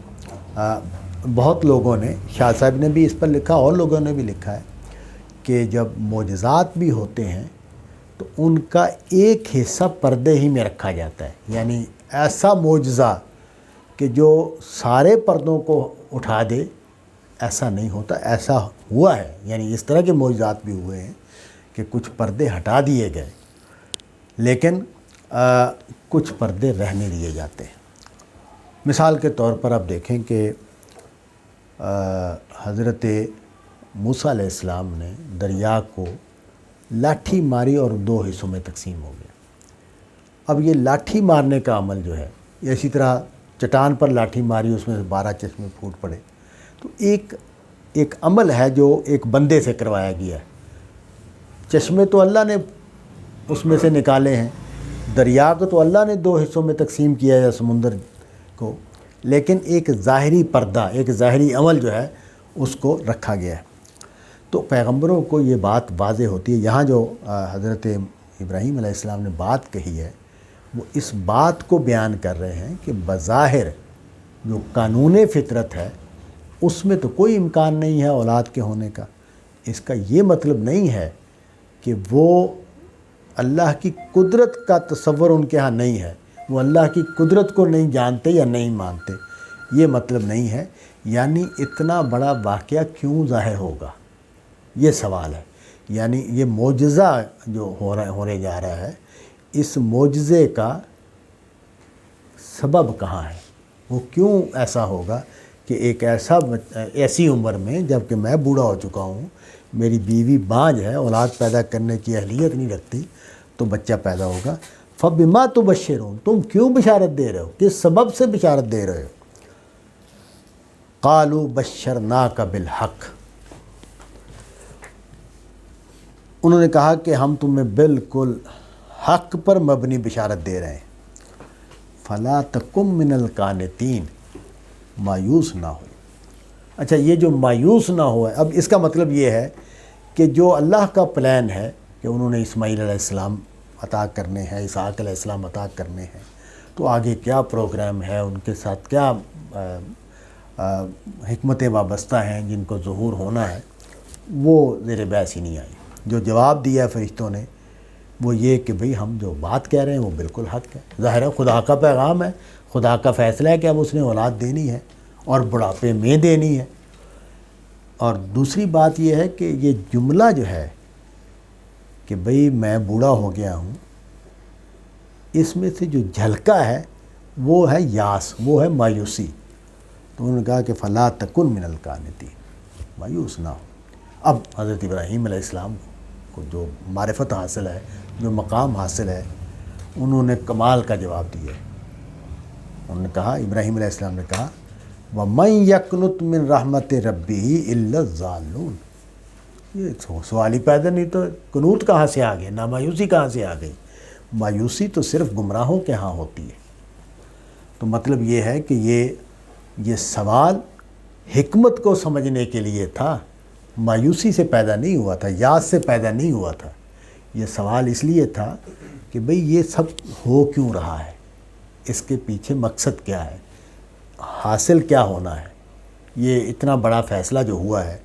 بہت لوگوں نے، شاہ صاحب نے بھی اس پر لکھا اور لوگوں نے بھی لکھا ہے کہ جب معجزات بھی ہوتے ہیں تو ان کا ایک حصہ پردے ہی میں رکھا جاتا ہے، یعنی ایسا معجزہ کہ جو سارے پردوں کو اٹھا دے ایسا نہیں ہوتا۔ ایسا ہوا ہے، یعنی اس طرح کے معجزات بھی ہوئے ہیں کہ کچھ پردے ہٹا دیے گئے لیکن کچھ پردے رہنے دیے جاتے ہیں۔ مثال کے طور پر آپ دیکھیں کہ حضرت موسیٰ علیہ السلام نے دریا کو لاٹھی ماری اور 2 حصوں میں تقسیم ہو گیا۔ اب یہ لاٹھی مارنے کا عمل جو ہے، اسی طرح چٹان پر لاٹھی ماری، اس میں سے 12 چشمے پھوٹ پڑے، تو ایک عمل ہے جو ایک بندے سے کروایا گیا ہے۔ چشمے تو اللہ نے اس میں سے نکالے ہیں، دریا کو تو اللہ نے 2 حصوں میں تقسیم کیا ہے، سمندر کو، لیکن ایک ظاہری پردہ، ایک ظاہری عمل جو ہے اس کو رکھا گیا ہے۔ تو پیغمبروں کو یہ بات واضح ہوتی ہے۔ یہاں جو حضرت ابراہیم علیہ السلام نے بات کہی ہے وہ اس بات کو بیان کر رہے ہیں کہ بظاہر جو قانون فطرت ہے اس میں تو کوئی امکان نہیں ہے اولاد کے ہونے کا۔ اس کا یہ مطلب نہیں ہے کہ وہ اللہ کی قدرت کا تصور ان کے ہاں نہیں ہے، وہ اللہ کی قدرت کو نہیں جانتے یا نہیں مانتے، یہ مطلب نہیں ہے۔ یعنی اتنا بڑا واقعہ کیوں ظاہر ہوگا، یہ سوال ہے۔ یعنی یہ معجزہ جو ہونے جا رہا ہے، اس معجزے کا سبب کہاں ہے، وہ کیوں ایسا ہوگا کہ ایک ایسی عمر میں، جب کہ میں بوڑھا ہو چکا ہوں، میری بیوی بانجھ ہے، اولاد پیدا کرنے کی اہلیت نہیں رکھتی، تو بچہ پیدا ہوگا۔ فَبِمَا تُبَشِّرُونَ، تم کیوں بشارت دے رہے ہو، کس سبب سے بشارت دے رہے ہو؟ قَالُوا بَشَّرْنَاكَ بِالْحَقِّ، انہوں نے کہا کہ ہم تمہیں بالکل حق پر مبنی بشارت دے رہے ہیں، فلا تکم من القانتین، مایوس نہ ہو۔ اچھا، یہ جو مایوس نہ ہو ہے، اب اس کا مطلب یہ ہے کہ جو اللہ کا پلان ہے کہ انہوں نے اسماعیل علیہ السلام عطا کرنے ہیں، اسحاق علیہ السلام عطا کرنے ہیں، تو آگے کیا پروگرام ہے، ان کے ساتھ کیا حکمتیں وابستہ ہیں جن کو ظہور ہونا ہے، وہ زیر بحث ہی نہیں آئی۔ جو جواب دیا ہے فرشتوں نے وہ یہ کہ بھئی ہم جو بات کہہ رہے ہیں وہ بالکل حق ہے، ظاہر ہے خدا کا پیغام ہے، خدا کا فیصلہ ہے کہ اب اس نے اولاد دینی ہے اور بڑھاپے میں دینی ہے۔ اور دوسری بات یہ ہے کہ یہ جملہ جو ہے کہ بھئی میں بوڑھا ہو گیا ہوں، اس میں سے جو جھلکا ہے وہ ہے یاس، وہ ہے مایوسی۔ تو انہوں نے کہا کہ فلا تکن من القانتین، مایوس نہ ہو۔ اب حضرت ابراہیم علیہ السلام کو جو معرفت حاصل ہے، جو مقام حاصل ہے، انہوں نے کمال کا جواب دیا ہے۔ انہوں نے کہا، ابراہیم علیہ السلام نے کہا وَمَن يَقْنُطْ مِن رَحْمَتِ رَبِّهِ إِلَّا الضَّالُّونَ۔ یہ سوال ہی پیدا نہیں، تو قنوط کہاں سے آ گئے، نا مایوسی کہاں سے آ گئی؟ مایوسی تو صرف گمراہوں کے ہاں ہوتی ہے۔ تو مطلب یہ ہے کہ یہ سوال حکمت کو سمجھنے کے لیے تھا، مایوسی سے پیدا نہیں ہوا تھا، یاس سے پیدا نہیں ہوا تھا۔ یہ سوال اس لیے تھا کہ بھئی یہ سب ہو کیوں رہا ہے، اس کے پیچھے مقصد کیا ہے، حاصل کیا ہونا ہے، یہ اتنا بڑا فیصلہ جو ہوا ہے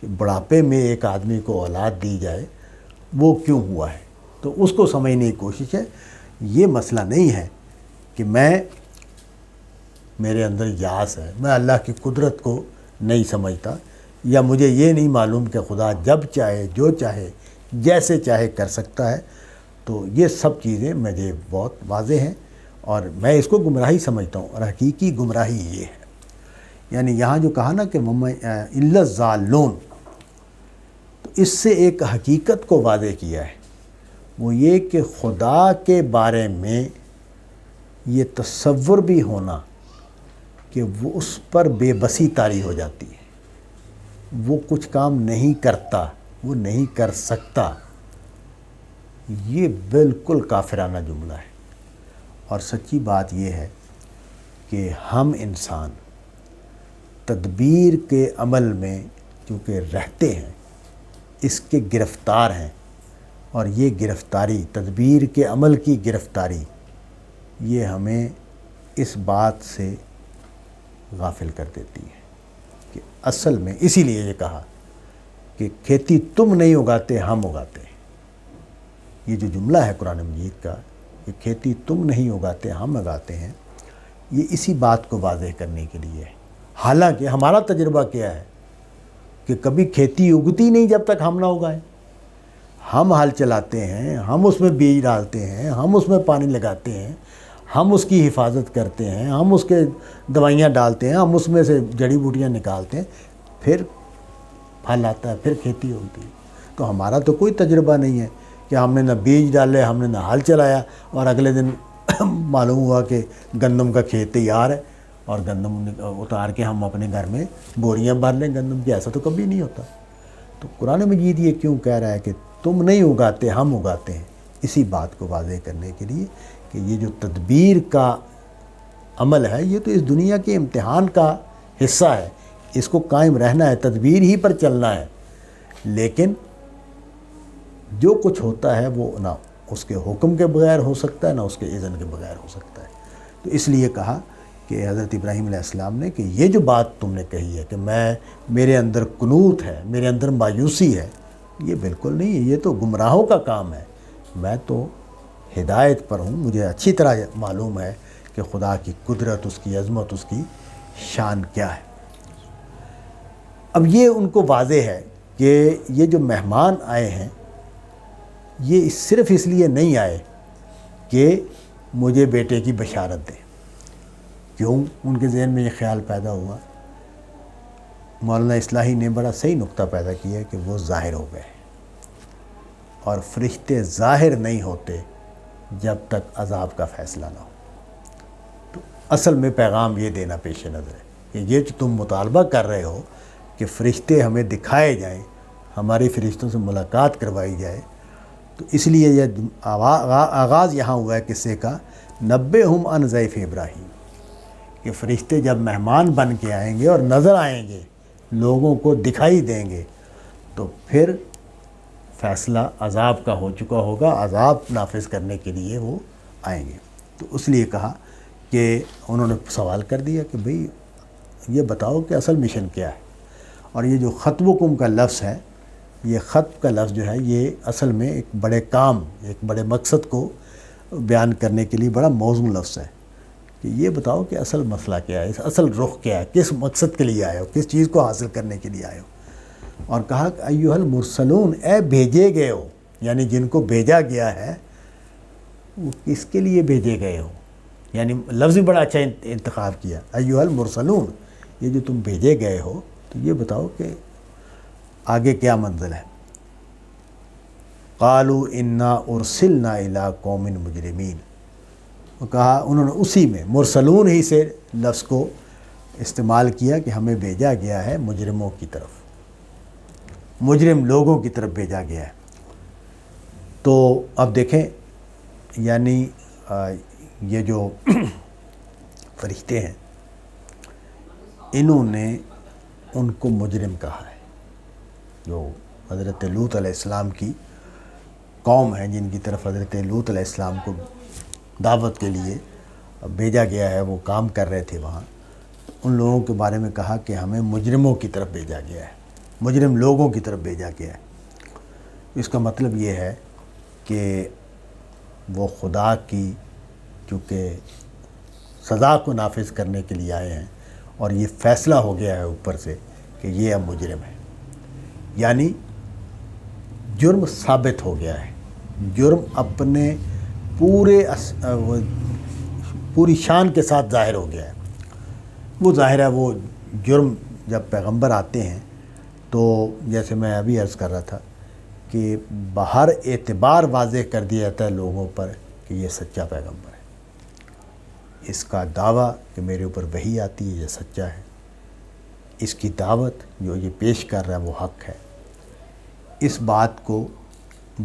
کہ بڑھاپے میں ایک آدمی کو اولاد دی جائے، وہ کیوں ہوا ہے، تو اس کو سمجھنے کی کوشش ہے۔ یہ مسئلہ نہیں ہے کہ میرے اندر یاس ہے، میں اللہ کی قدرت کو نہیں سمجھتا، یا مجھے یہ نہیں معلوم کہ خدا جب چاہے، جو چاہے، جیسے چاہے کر سکتا ہے۔ تو یہ سب چیزیں مجھے بہت واضح ہیں اور میں اس کو گمراہی سمجھتا ہوں، اور حقیقی گمراہی یہ ہے۔ یعنی یہاں جو کہا نا کہ إِلَّا الضَّالُّونَ، تو اس سے ایک حقیقت کو واضح کیا ہے، وہ یہ کہ خدا کے بارے میں یہ تصور بھی ہونا کہ وہ اس پر بے بسی طاری ہو جاتی ہے، وہ کچھ کام نہیں کرتا، وہ نہیں کر سکتا، یہ بالکل کافرانہ جملہ ہے۔ اور سچی بات یہ ہے کہ ہم انسان تدبیر کے عمل میں چونکہ رہتے ہیں، اس کے گرفتار ہیں، اور یہ گرفتاری، تدبیر کے عمل کی گرفتاری، یہ ہمیں اس بات سے غافل کر دیتی ہے کہ اصل میں اسی لیے یہ کہا کہ کھیتی تم نہیں اگاتے، ہم اگاتے ہیں۔ یہ جو جملہ ہے قرآن مجید کا کہ کھیتی تم نہیں اگاتے، ہم اگاتے ہیں، یہ اسی بات کو واضح کرنے کے لیے ہے۔ حالانکہ ہمارا تجربہ کیا ہے کہ کبھی کھیتی اگتی نہیں جب تک ہم نہ اگائیں۔ ہم ہل چلاتے ہیں، ہم اس میں بیج ڈالتے ہیں، ہم اس میں پانی لگاتے ہیں، ہم اس کی حفاظت کرتے ہیں، ہم اس کے دوائیاں ڈالتے ہیں، ہم اس میں سے جڑی بوٹیاں نکالتے ہیں، پھر پھل آتا ہے، پھر کھیتی ہوتی ہے۔ تو ہمارا تو کوئی تجربہ نہیں ہے کہ ہم نے نہ بیج ڈالے، ہم نے نہ ہل چلایا، اور اگلے دن معلوم ہوا کہ گندم کا کھیت تیار ہے اور گندم اتار کے ہم اپنے گھر میں بوریاں بھر لیں گندم کی۔ ایسا تو کبھی نہیں ہوتا۔ تو قرآن مجید یہ کیوں کہہ رہا ہے کہ تم نہیں اگاتے، ہم اگاتے ہیں؟ اسی بات کو واضح کرنے کے لیے کہ یہ جو تدبیر کا عمل ہے، یہ تو اس دنیا کے امتحان کا حصہ ہے، اس کو قائم رہنا ہے، تدبیر ہی پر چلنا ہے۔ لیکن جو کچھ ہوتا ہے وہ نہ اس کے حکم کے بغیر ہو سکتا ہے، نہ اس کے اذن کے بغیر ہو سکتا ہے۔ تو اس لیے کہا کہ حضرت ابراہیم علیہ السلام نے کہ یہ جو بات تم نے کہی ہے کہ میرے اندر قنوط ہے، میرے اندر مایوسی ہے، یہ بالکل نہیں ہے، یہ تو گمراہوں کا کام ہے۔ میں تو ہدایت پر ہوں، مجھے اچھی طرح معلوم ہے کہ خدا کی قدرت، اس کی عظمت، اس کی شان کیا ہے۔ اب یہ ان کو واضح ہے کہ یہ جو مہمان آئے ہیں، یہ صرف اس لیے نہیں آئے کہ مجھے بیٹے کی بشارت دیں۔ کیوں ان کے ذہن میں یہ خیال پیدا ہوا؟ مولانا اصلاحی نے بڑا صحیح نقطہ پیدا کیا کہ وہ ظاہر ہو گئے، اور فرشتے ظاہر نہیں ہوتے جب تک عذاب کا فیصلہ نہ ہو۔ تو اصل میں پیغام یہ دینا پیش نظر ہے کہ یہ جو تم مطالبہ کر رہے ہو کہ فرشتے ہمیں دکھائے جائیں، ہماری فرشتوں سے ملاقات کروائی جائے، تو اس لیے یہ آغاز یہاں ہوا ہے قصے کا نبئہم عن ضیف ابراہیم، کہ فرشتے جب مہمان بن کے آئیں گے اور نظر آئیں گے، لوگوں کو دکھائی دیں گے، تو پھر فیصلہ عذاب کا ہو چکا ہوگا، عذاب نافذ کرنے کے لیے وہ آئیں گے۔ تو اس لیے کہا کہ انہوں نے سوال کر دیا کہ بھئی یہ بتاؤ کہ اصل مشن کیا ہے۔ اور یہ جو خطبکم کا لفظ ہے، یہ خطب کا لفظ جو ہے یہ اصل میں ایک بڑے کام، ایک بڑے مقصد کو بیان کرنے کے لیے بڑا موزوں لفظ ہے، کہ یہ بتاؤ کہ اصل مسئلہ کیا ہے، اصل رخ کیا ہے، کس مقصد کے لیے آئے ہو، کس چیز کو حاصل کرنے کے لیے آئے ہو۔ اور کہا کہ ایھا المرسلون، اے بھیجے گئے ہو، یعنی جن کو بھیجا گیا ہے وہ کس کے لیے بھیجے گئے ہو، یعنی لفظ بھی بڑا اچھا انتخاب کیا، ایھا المرسلون، یہ جو تم بھیجے گئے ہو تو یہ بتاؤ کہ آگے کیا منزل ہے۔ قالوا انا ارسلنا الی قوم مجرمین، کہا انہوں نے اسی میں مرسلون ہی سے لفظ کو استعمال کیا کہ ہمیں بھیجا گیا ہے مجرموں کی طرف، مجرم لوگوں کی طرف بھیجا گیا ہے۔ تو اب دیکھیں، یعنی یہ جو فرشتے ہیں انہوں نے ان کو مجرم کہا ہے، جو حضرت لوط علیہ السلام کی قوم ہے، جن کی طرف حضرت لوط علیہ السلام کو دعوت کے لیے بھیجا گیا ہے، وہ کام کر رہے تھے وہاں، ان لوگوں کے بارے میں کہا کہ ہمیں مجرموں کی طرف بھیجا گیا ہے، مجرم لوگوں کی طرف بھیجا گیا ہے۔ اس کا مطلب یہ ہے کہ وہ خدا کی چونکہ سزا کو نافذ کرنے کے لیے آئے ہیں، اور یہ فیصلہ ہو گیا ہے اوپر سے کہ یہ اب مجرم ہے، یعنی جرم ثابت ہو گیا ہے، جرم اپنے پوری شان کے ساتھ ظاہر ہو گیا ہے۔ وہ ظاہر ہے، وہ جرم جب پیغمبر آتے ہیں تو جیسے میں ابھی عرض کر رہا تھا کہ بہر اعتبار واضح کر دیا جاتا ہے لوگوں پر کہ یہ سچا پیغمبر ہے، اس کا دعویٰ کہ میرے اوپر وحی آتی ہے یہ سچا ہے، اس کی دعوت جو یہ پیش کر رہا ہے وہ حق ہے، اس بات کو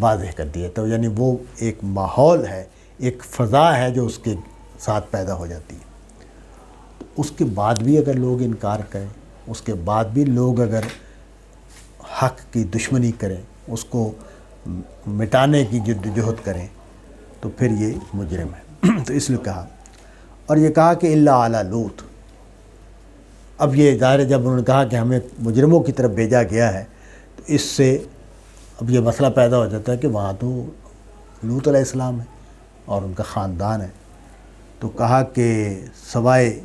واضح کر دیا جاتا ہے، یعنی وہ ایک ماحول ہے، ایک فضا ہے جو اس کے ساتھ پیدا ہو جاتی ہے۔ اس کے بعد بھی اگر لوگ انکار کریں، اس کے بعد بھی لوگ اگر حق کی دشمنی کریں، اس کو مٹانے کی جدوجہد کریں، تو پھر یہ مجرم ہے۔ تو اس لیے کہا، اور یہ کہا کہ الا علی لوط۔ اب یہ ظاہر ہے جب انہوں نے کہا کہ ہمیں مجرموں کی طرف بھیجا گیا ہے، تو اس سے اب یہ مسئلہ پیدا ہو جاتا ہے کہ وہاں تو لوط علیہ السلام ہے اور ان کا خاندان ہے، تو کہا کہ سوائے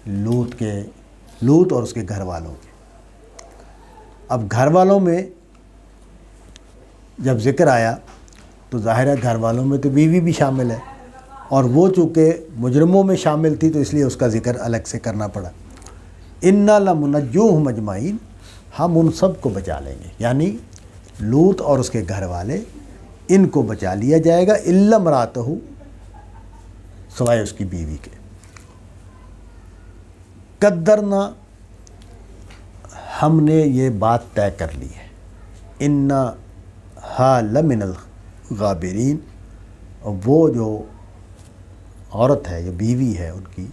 لوط اور اس کے گھر والوں کے۔ اب گھر والوں میں جب ذکر آیا تو ظاہر ہے گھر والوں میں تو بیوی بھی شامل ہے، اور وہ چونکہ مجرموں میں شامل تھی تو اس لیے اس کا ذکر الگ سے کرنا پڑا۔ انا لمنجوہم اجمعین، ہم ان سب کو بچا لیں گے، یعنی لوط اور اس کے گھر والے، ان کو بچا لیا جائے گا، الا امرأتہ، سوائے اس کی بیوی کے۔ قدرنا، ہم نے یہ بات طے کر لی ہے، انہا لمن الغابرین، اور وہ جو عورت ہے، جو بیوی ہے ان کی،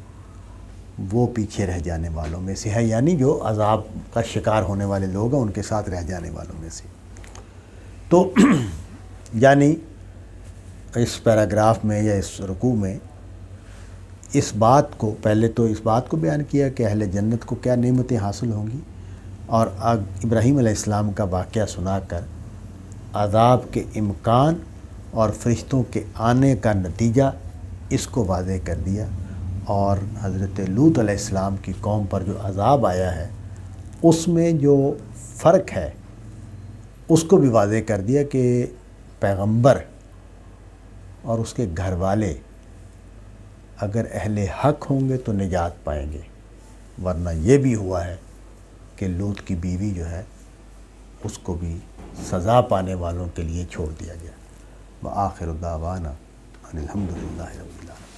وہ پیچھے رہ جانے والوں میں سے ہے، یعنی جو عذاب کا شکار ہونے والے لوگ ہیں ان کے ساتھ رہ جانے والوں میں سے۔ تو یعنی اس پیراگراف میں یا اس رکوع میں اس بات کو، پہلے تو اس بات کو بیان کیا کہ اہل جنت کو کیا نعمتیں حاصل ہوں گی، اور ابراہیم علیہ السلام کا واقعہ سنا کر عذاب کے امکان اور فرشتوں کے آنے کا نتیجہ اس کو واضح کر دیا، اور حضرت لوط علیہ السلام کی قوم پر جو عذاب آیا ہے اس میں جو فرق ہے اس کو بھی واضح کر دیا کہ پیغمبر اور اس کے گھر والے اگر اہل حق ہوں گے تو نجات پائیں گے، ورنہ یہ بھی ہوا ہے کہ لوط کی بیوی جو ہے اس کو بھی سزا پانے والوں کے لیے چھوڑ دیا گیا۔ وآخر دعوانا ان الحمد للہ رب العالمین۔